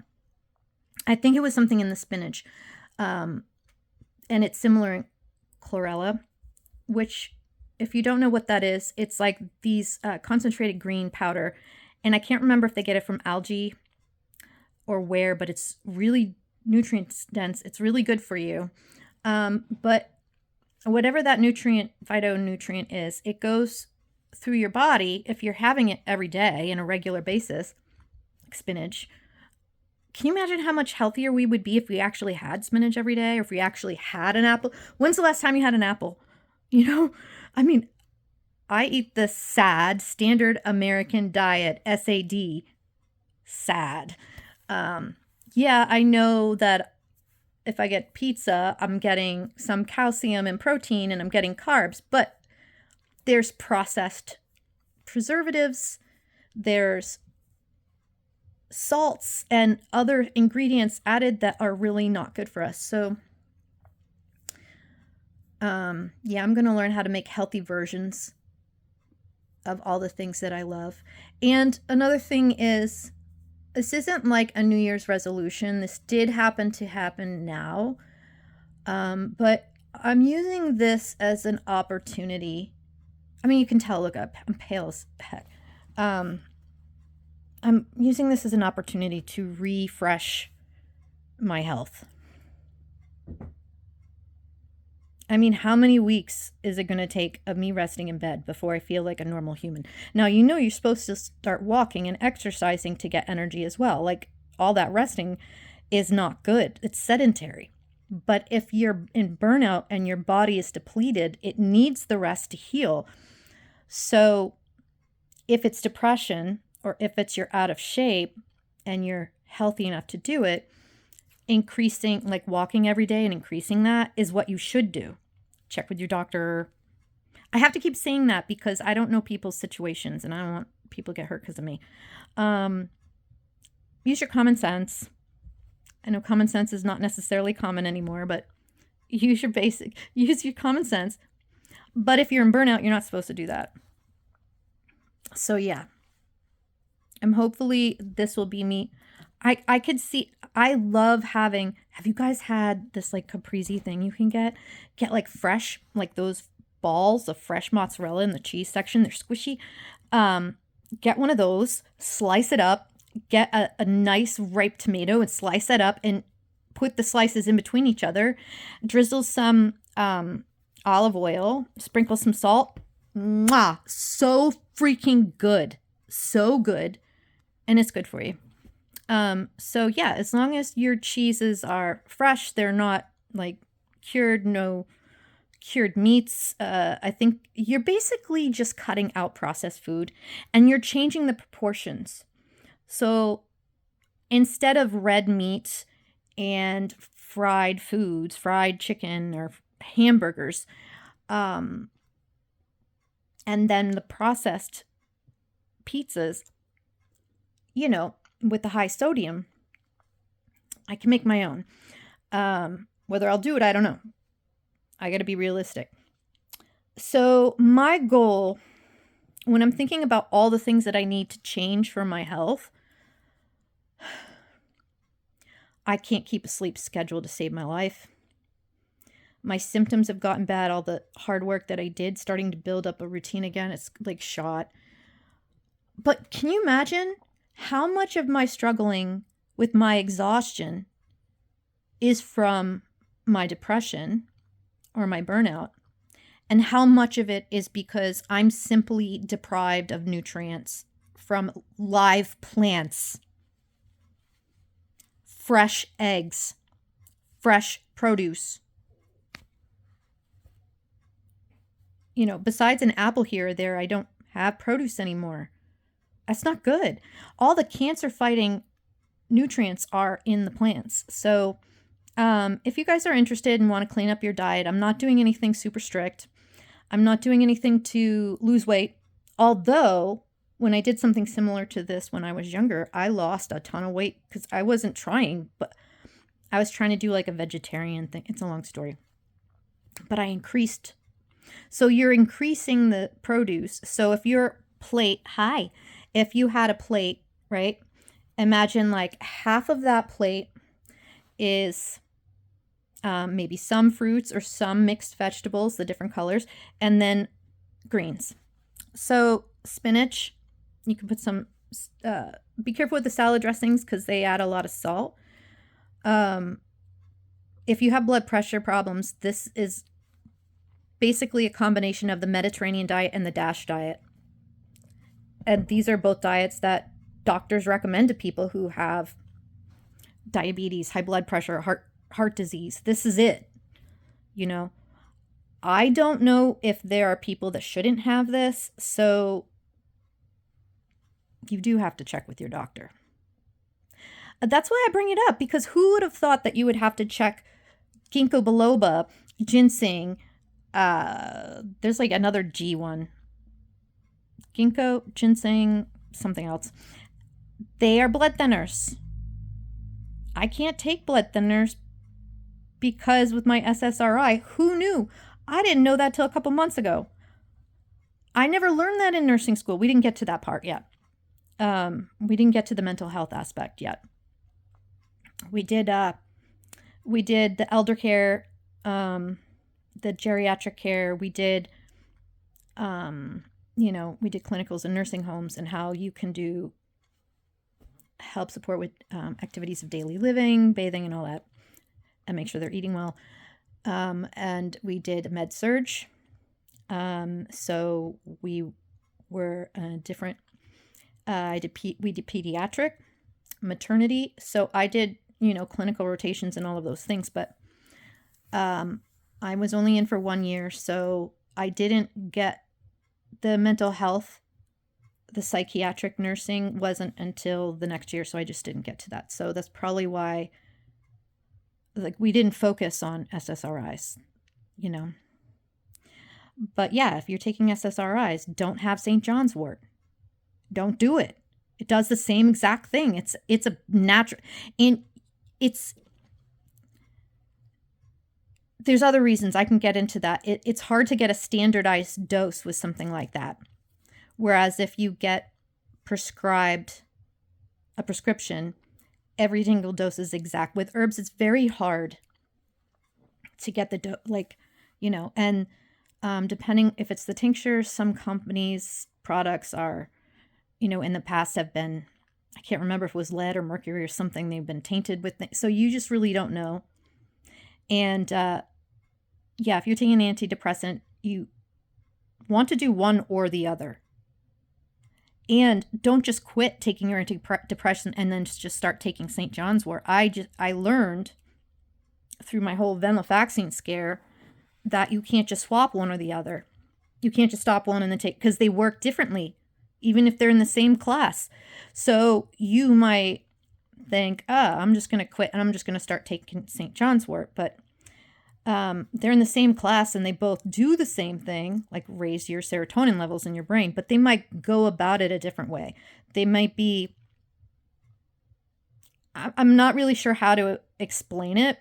I think it was something in the spinach. And it's similar in chlorella, which, if you don't know what that is, it's like these concentrated green powder. And I can't remember if they get it from algae or where, but it's really nutrient dense. It's really good for you. But whatever that nutrient, phytonutrient is, it goes through your body if you're having it every day on a regular basis, like spinach. Can you imagine how much healthier we would be if we actually had spinach every day, or if we actually had an apple? When's the last time you had an apple? I mean, I eat the SAD, Standard American Diet, SAD, SAD. Yeah, I know that if I get pizza, I'm getting some calcium and protein and I'm getting carbs, but there's processed preservatives, there's salts and other ingredients added that are really not good for us. So, yeah, I'm going to learn how to make healthy versions of all the things that I love. And another thing is, this isn't like a New Year's resolution. This did happen now. But I'm using this as an opportunity. I mean, you can tell, look, I'm pale as heck. I'm using this as an opportunity to refresh my health. I mean, how many weeks is it going to take of me resting in bed before I feel like a normal human? Now, you're supposed to start walking and exercising to get energy as well. Like, all that resting is not good. It's sedentary. But if you're in burnout and your body is depleted, it needs the rest to heal. So if it's depression, or if it's you're out of shape and you're healthy enough to do it, increasing, like walking every day and increasing that is what you should do. Check with your doctor. I have to keep saying that because I don't know people's situations and I don't want people to get hurt because of me. Use your common sense. I know common sense is not necessarily common anymore, but use your common sense. But if you're in burnout, you're not supposed to do that. So yeah, hopefully this will be me. I could see, I love having, have you guys had this like caprese thing you can get like fresh, like those balls of fresh mozzarella in the cheese section? They're squishy. Get one of those, slice it up, get a nice ripe tomato and slice it up and put the slices in between each other, drizzle some olive oil, sprinkle some salt. Mwah! So freaking good. So good. And it's good for you. So yeah, as long as your cheeses are fresh, they're not like cured, no cured meats. I think you're basically just cutting out processed food and you're changing the proportions. So instead of red meat and fried foods, fried chicken or hamburgers, and then the processed pizzas, with the high sodium, I can make my own. Whether I'll do it, I don't know. I got to be realistic. So my goal when I'm thinking about all the things that I need to change for my health, I can't keep a sleep schedule to save my life. My symptoms have gotten bad. All the hard work that I did, starting to build up a routine again, it's like shot. But can you imagine how much of my struggling with my exhaustion is from my depression or my burnout, and how much of it is because I'm simply deprived of nutrients from live plants, fresh eggs, fresh produce. You know, besides an apple here or there, I don't have produce anymore. That's not good. All the cancer fighting nutrients are in the plants. So if you guys are interested and want to clean up your diet, I'm not doing anything super strict. I'm not doing anything to lose weight. Although, when I did something similar to this when I was younger, I lost a ton of weight because I wasn't trying, but I was trying to do like a vegetarian thing. It's a long story. But I increased. So you're increasing the produce. So if your plate, if you had a plate, right? Imagine like half of that plate is maybe some fruits or some mixed vegetables, the different colors, and then greens. So spinach, you can put some, be careful with the salad dressings because they add a lot of salt. If you have blood pressure problems, this is basically a combination of the Mediterranean diet and the DASH diet. And these are both diets that doctors recommend to people who have diabetes, high blood pressure, heart disease. This is it. You know, I don't know if there are people that shouldn't have this, so you do have to check with your doctor. That's why I bring it up, because who would have thought that you would have to check ginkgo biloba, ginseng, there's like another G one. Ginkgo, ginseng, something else. They are blood thinners. I can't take blood thinners because with my SSRI, who knew? I didn't know that till a couple months ago. I never learned that in nursing school. We didn't get to that part yet. We didn't get to the mental health aspect yet. We did the elder care, the geriatric care. We did, we did clinicals in nursing homes and how you can help support with activities of daily living, bathing and all that, and make sure they're eating well. And we did med surge. So we were different. We did pediatric, maternity. So I did, clinical rotations and all of those things, but I was only in for 1 year, so I didn't get the mental health. The psychiatric nursing wasn't until the next year, so I just didn't get to that. So that's probably why, we didn't focus on SSRIs, But yeah, if you're taking SSRIs, don't have St. John's wort. Don't do it. It does the same exact thing. It's a natural, and there's other reasons I can get into that. It's hard to get a standardized dose with something like that. Whereas if you get prescribed a prescription, every single dose is exact. With herbs, it's very hard to get the and depending if it's the tincture, some companies' products are, in the past have been, I can't remember if it was lead or mercury or something, they've been tainted with so you just really don't know. And if you're taking an antidepressant, you want to do one or the other. And don't just quit taking your antidepressant and then just start taking St. John's wort. I learned through my whole venlafaxine scare that you can't just swap one or the other. You can't just stop one and then take, because they work differently, even if they're in the same class. So you might think, I'm just going to quit and I'm just going to start taking St. John's wort. But they're in the same class and they both do the same thing, like raise your serotonin levels in your brain, but they might go about it a different way. They might be, I'm not really sure how to explain it.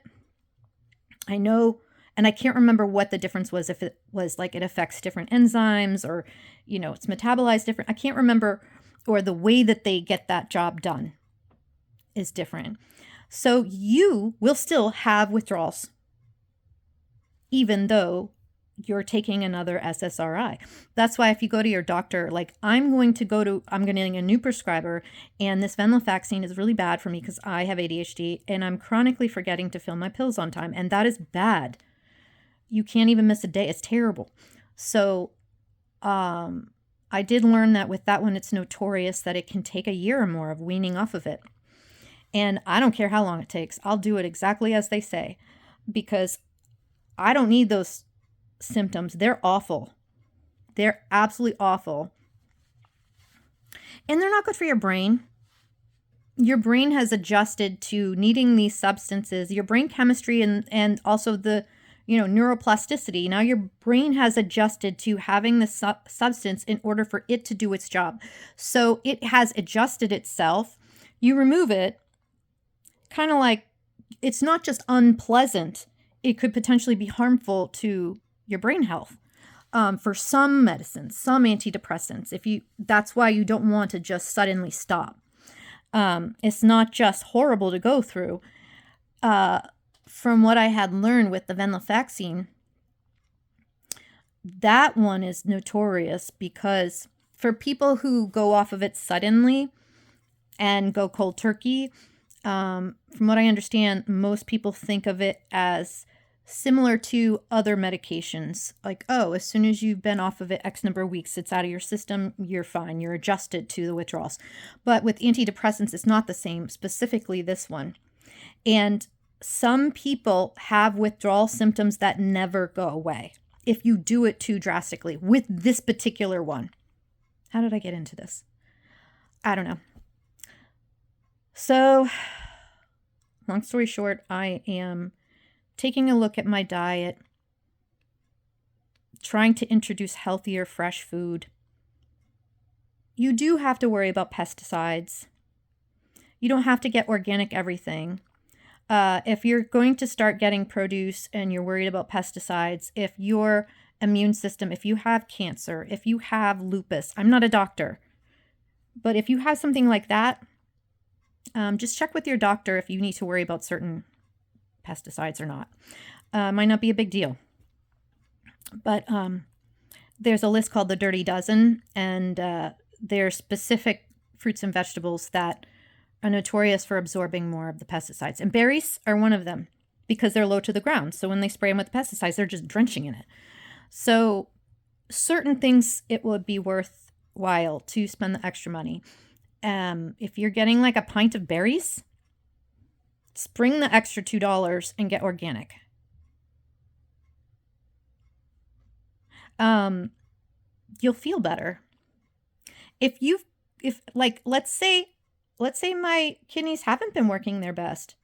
I know And I can't remember what the difference was, if it was like it affects different enzymes or, it's metabolized different. I can't remember, or the way that they get that job done is different. So you will still have withdrawals, even though you're taking another SSRI. That's why if you go to your doctor, like I'm getting a new prescriber, and this venlafaxine is really bad for me because I have ADHD and I'm chronically forgetting to fill my pills on time. And that is bad. You can't even miss a day. It's terrible. So I did learn that with that one, it's notorious that it can take a year or more of weaning off of it. And I don't care how long it takes. I'll do it exactly as they say, because I don't need those symptoms. They're awful. They're absolutely awful. And they're not good for your brain. Your brain has adjusted to needing these substances, your brain chemistry and also the, neuroplasticity. Now your brain has adjusted to having the substance in order for it to do its job. So it has adjusted itself. You remove it, kind of like it's not just unpleasant. It could potentially be harmful to your brain health. For some medicines, some antidepressants, that's why you don't want to just suddenly stop. It's not just horrible to go through. From what I had learned with the venlafaxine, that one is notorious because for people who go off of it suddenly and go cold turkey, from what I understand, most people think of it as similar to other medications. Like, oh, as soon as you've been off of it X number of weeks, it's out of your system, you're fine, you're adjusted to the withdrawals. But with antidepressants, it's not the same, specifically this one. And some people have withdrawal symptoms that never go away if you do it too drastically with this particular one. How did I get into this? I don't know. So, long story short, I am taking a look at my diet, trying to introduce healthier, fresh food. You do have to worry about pesticides. You don't have to get organic everything. If you're going to start getting produce and you're worried about pesticides, if your immune system, if you have cancer, if you have lupus, I'm not a doctor, but if you have something like that, just check with your doctor if you need to worry about certain pesticides or not. Might not be a big deal. But there's a list called the Dirty Dozen, and there's specific fruits and vegetables that are notorious for absorbing more of the pesticides. And berries are one of them because they're low to the ground. So when they spray them with pesticides, they're just drenching in it. So certain things, it would be worthwhile to spend the extra money. If you're getting like a pint of berries, spring the extra $2 and get organic. You'll feel better. Let's say my kidneys haven't been working their best.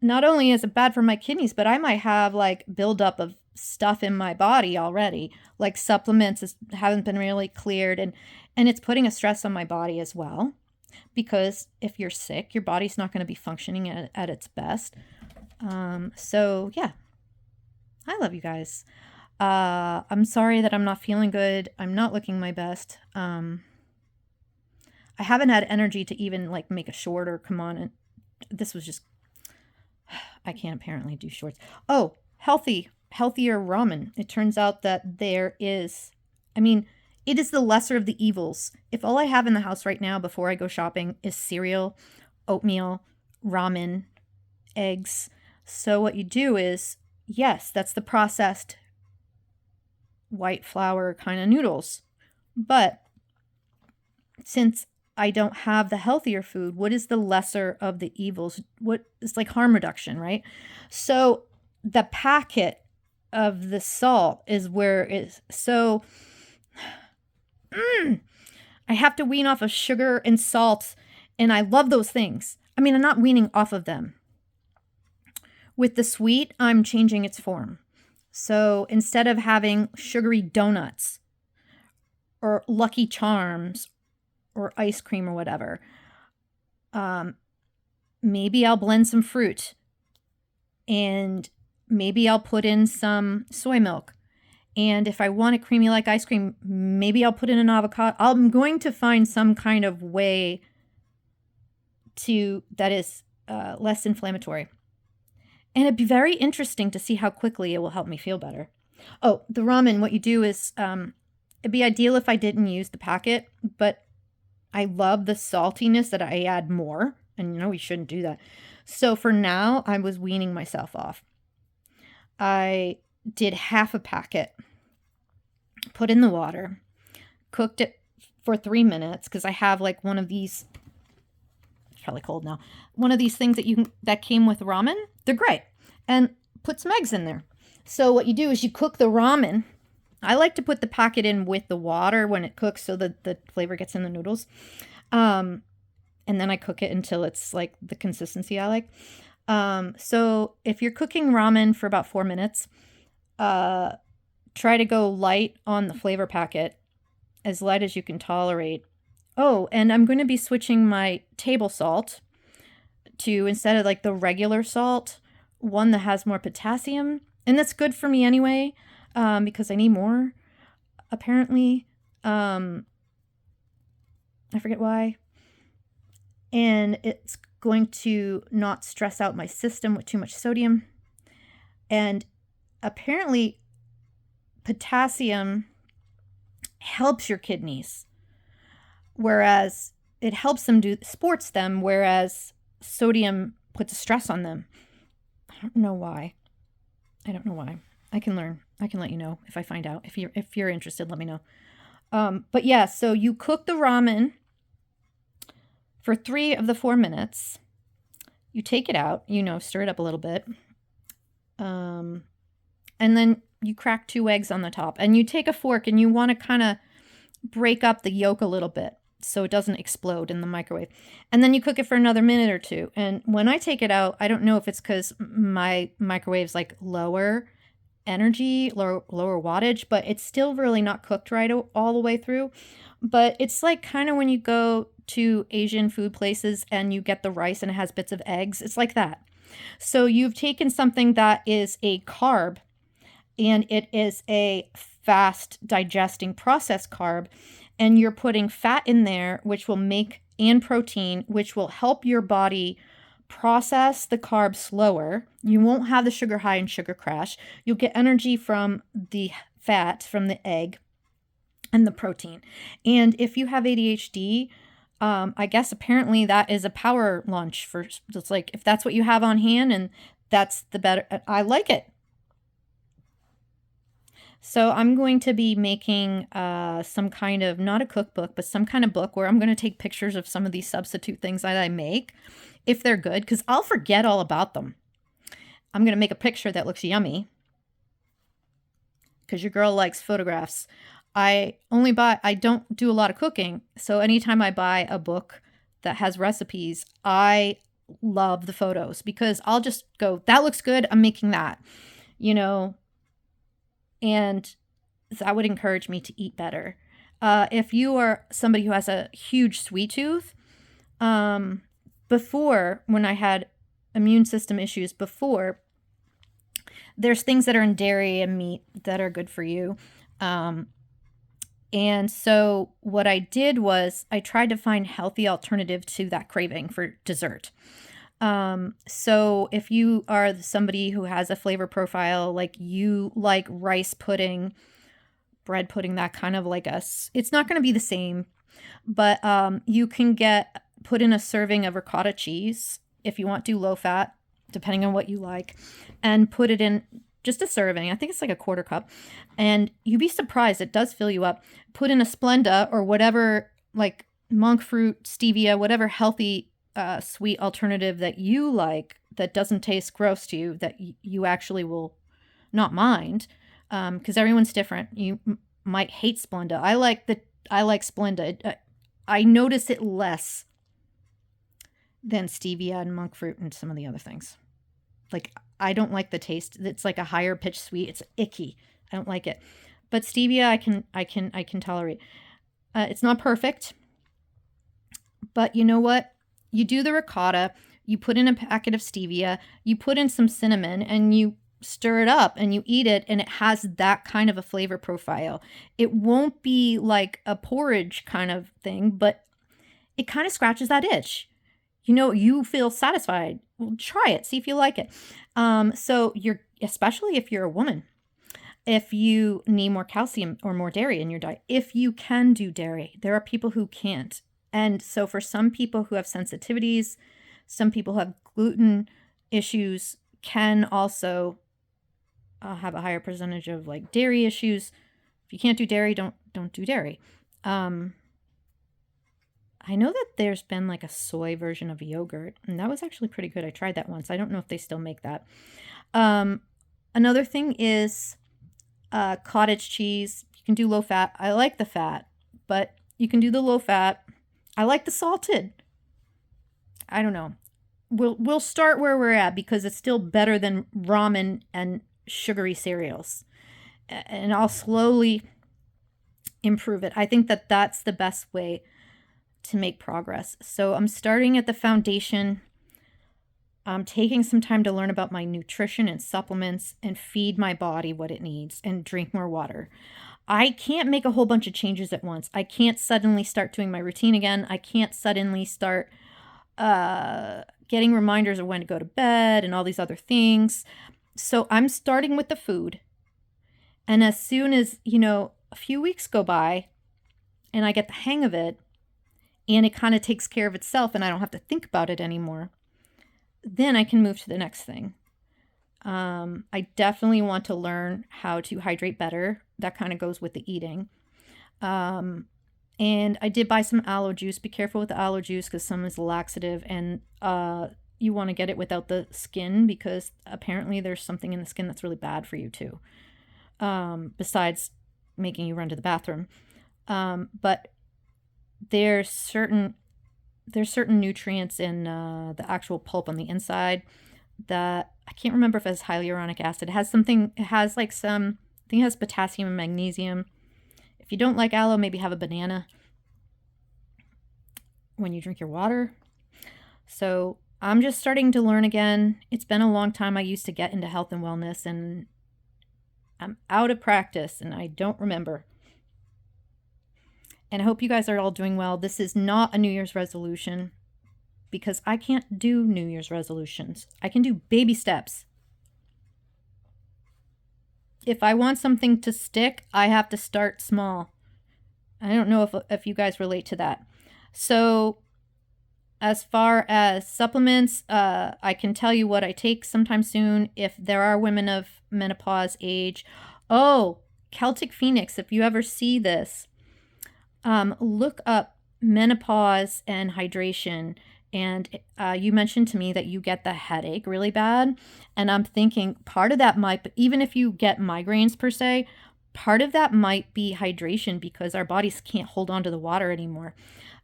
Not only is it bad for my kidneys, but I might have like buildup of stuff in my body already, like supplements haven't been really cleared, and it's putting a stress on my body as well. Because if you're sick, your body's not going to be functioning at its best. So yeah, I love you guys. I'm sorry that I'm not feeling good. I'm not looking my best. I haven't had energy to even like make a short or come on. And this was just, I can't apparently do shorts. Oh, healthier ramen. It turns out that it is the lesser of the evils. If all I have in the house right now before I go shopping is cereal, oatmeal, ramen, eggs. So what you do is, yes, that's the processed white flour kind of noodles. But since I don't have the healthier food, what is the lesser of the evils? What is like harm reduction, right? So the packet of the salt is where it is. So I have to wean off of sugar and salt, and I love those things. I'm not weaning off of them. With the sweet, I'm changing its form. So instead of having sugary donuts or Lucky Charms or ice cream or whatever, maybe I'll blend some fruit and maybe I'll put in some soy milk. And if I want it creamy like ice cream, maybe I'll put in an avocado. I'm going to find some kind of way that is less inflammatory. And it'd be very interesting to see how quickly it will help me feel better. Oh, the ramen, what you do is, it'd be ideal if I didn't use the packet, but I love the saltiness that I add more. And we shouldn't do that. So for now, I was weaning myself off. I did half a packet, put in the water, cooked it for 3 minutes because I have like one of these, it's probably cold now, one of these things that came with ramen. They're great. And put some eggs in there. So what you do is you cook the ramen. I like to put the packet in with the water when it cooks so that the flavor gets in the noodles. And then I cook it until it's like the consistency I like. So if you're cooking ramen for about 4 minutes, try to go light on the flavor packet, as light as you can tolerate. Oh, and I'm going to be switching my table salt to, instead of like the regular salt, one that has more potassium. And that's good for me anyway, because I need more, apparently. I forget why. And it's going to not stress out my system with too much sodium. And apparently potassium helps your kidneys, whereas it helps them supports them, whereas sodium puts a stress on them. I don't know why. I can learn. I can let you know if I find out. If you're interested, let me know. But yeah, so you cook the ramen for 3 of the 4 minutes. You take it out, stir it up a little bit. And then you crack 2 eggs on the top. And you take a fork and you want to kind of break up the yolk a little bit so it doesn't explode in the microwave. And then you cook it for another minute or 2. And when I take it out, I don't know if it's because my microwave's like lower energy, lower wattage, but it's still really not cooked right all the way through. But it's like kind of when you go to Asian food places and you get the rice and it has bits of eggs. It's like that. So you've taken something that is a carb and it is a fast digesting processed carb, and you're putting fat in there, which will and protein, which will help your body process the carbs slower. You won't have the sugar high and sugar crash. You'll get energy from the fat, from the egg, and the protein. And if you have ADHD, I guess apparently that is a power lunch for, it's like, if that's what you have on hand and that's the better, I like it. So I'm going to be making some kind of, not a cookbook, but some kind of book where I'm going to take pictures of some of these substitute things that I make, if they're good, because I'll forget all about them. I'm going to make a picture that looks yummy, because your girl likes photographs. I don't do a lot of cooking, so anytime I buy a book that has recipes, I love the photos, because I'll just go, that looks good, I'm making that, and that would encourage me to eat better. If you are somebody who has a huge sweet tooth, before, when I had immune system issues before, there's things that are in dairy and meat that are good for you. And so what I did was I tried to find healthy alternative to that craving for dessert. So if you are somebody who has a flavor profile, like you like rice pudding, bread pudding, that kind of like it's not going to be the same, but you can put in a serving of ricotta cheese if you want to do low fat, depending on what you like, and put it in just a serving. I think it's like a 1/4 cup, and you'd be surprised. It does fill you up. Put in a Splenda or whatever, like monk fruit, stevia, whatever healthy sweet alternative that you like, that doesn't taste gross to you, that you actually will not mind, because everyone's different. You might hate Splenda. I like Splenda. I notice it less than stevia and monk fruit and some of the other things. Like, I don't like the taste. It's like a higher pitched sweet. It's icky. I don't like it. But stevia, I can tolerate. It's not perfect, but you know what? You do the ricotta, you put in a packet of stevia, you put in some cinnamon, and you stir it up and you eat it, and it has that kind of a flavor profile. It won't be like a porridge kind of thing, but it kind of scratches that itch. You feel satisfied. Well, try it, see if you like it. So especially if you're a woman, if you need more calcium or more dairy in your diet, if you can do dairy, there are people who can't. And so for some people who have sensitivities, some people who have gluten issues can also have a higher percentage of like dairy issues. If you can't do dairy, don't do dairy. I know that there's been like a soy version of yogurt, and that was actually pretty good. I tried that once. I don't know if they still make that. Another thing is cottage cheese. You can do low fat. I like the fat, but you can do the low fat. I like the salted. I don't know. We'll start where we're at because it's still better than ramen and sugary cereals. And I'll slowly improve it. I think that that's the best way to make progress. So I'm starting at the foundation. I'm taking some time to learn about my nutrition and supplements and feed my body what it needs and drink more water. I can't make a whole bunch of changes at once. I can't suddenly start doing my routine again. I can't suddenly start getting reminders of when to go to bed and all these other things. So I'm starting with the food. And as soon as, a few weeks go by and I get the hang of it and it kind of takes care of itself and I don't have to think about it anymore, then I can move to the next thing. I definitely want to learn how to hydrate better. That kind of goes with the eating. And I did buy some aloe juice. Be careful with the aloe juice because some is laxative, and you want to get it without the skin because apparently there's something in the skin that's really bad for you too. Besides making you run to the bathroom. But there's certain nutrients in the actual pulp on the inside that I can't remember if it has hyaluronic acid. It has I think it has potassium and magnesium. If you don't like aloe, maybe have a banana when you drink your water. So I'm just starting to learn again. It's been a long time. I used to get into health and wellness, and I'm out of practice and I don't remember. And I hope you guys are all doing well. This is not a New Year's resolution because I can't do New Year's resolutions. I can do baby steps. If I want something to stick, I have to start small. I don't know if you guys relate to that. So as far as supplements, I can tell you what I take sometime soon. If there are women of menopause age, Celtic Phoenix, if you ever see this, look up menopause and hydration. And you mentioned to me that you get the headache really bad. And I'm thinking part of that might, even if you get migraines per se, part of that might be hydration because our bodies can't hold on to the water anymore.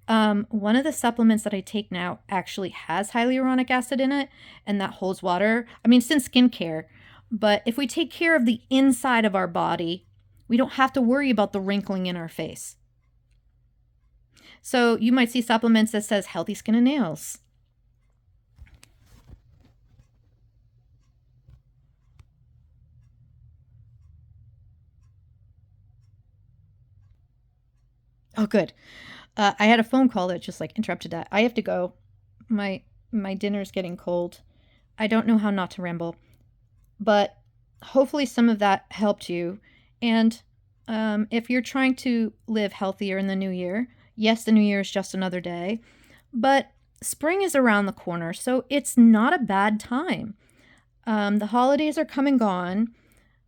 One of the supplements that I take now actually has hyaluronic acid in it, and that holds water. I mean, it's in skincare, but if we take care of the inside of our body, we don't have to worry about the wrinkling in our face. So you might see supplements that says healthy skin and nails. Oh, good. I had a phone call that just interrupted that. I have to go. My dinner's getting cold. I don't know how not to ramble, but hopefully some of that helped you. And if you're trying to live healthier in the new year, yes, the new year is just another day, but spring is around the corner, so it's not a bad time. The holidays are come and gone,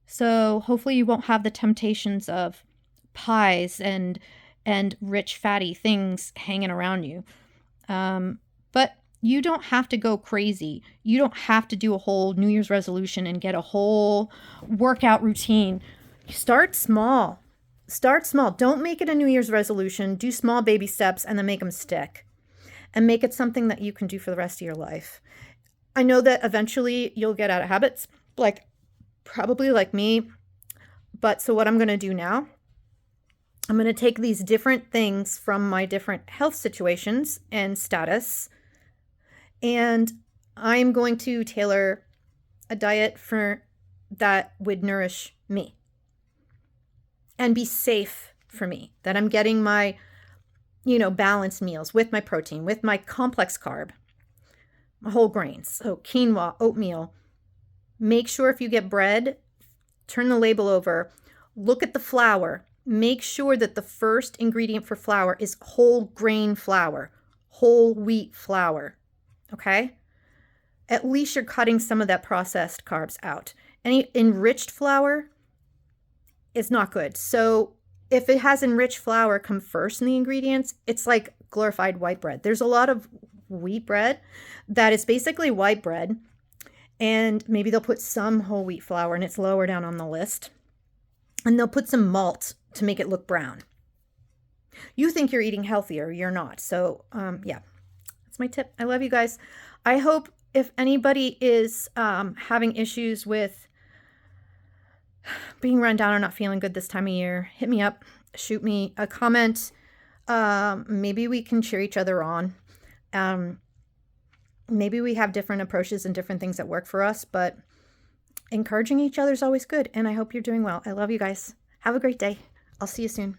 so hopefully you won't have the temptations of pies and rich fatty things hanging around you. But you don't have to go crazy. You don't have to do a whole New Year's resolution and get a whole workout routine. Start small. Start small. Don't make it a New Year's resolution. Do small baby steps and then make them stick. And make it something that you can do for the rest of your life. I know that eventually you'll get out of habits, probably like me. But so what I'm going to do now, I'm going to take these different things from my different health situations and status, and I'm going to tailor a diet for that would nourish me and be safe for me, that I'm getting my, balanced meals with my protein, with my complex carb, my whole grains. So quinoa, oatmeal. Make sure if you get bread, turn the label over, look at the flour. Make sure that the first ingredient for flour is whole grain flour, whole wheat flour. Okay? At least you're cutting some of that processed carbs out. Any enriched flour is not good. So if it has enriched flour come first in the ingredients, it's like glorified white bread. There's a lot of wheat bread that is basically white bread, and maybe they'll put some whole wheat flour, and it's lower down on the list, and they'll put some malt to make it look brown. You think you're eating healthier, you're not. So yeah, that's my tip. I love you guys. I hope if anybody is having issues with being run down or not feeling good this time of year, hit me up, shoot me a comment. Maybe we can cheer each other on. Maybe we have different approaches and different things that work for us, but encouraging each other is always good. And I hope you're doing well. I love you guys. Have a great day. I'll see you soon.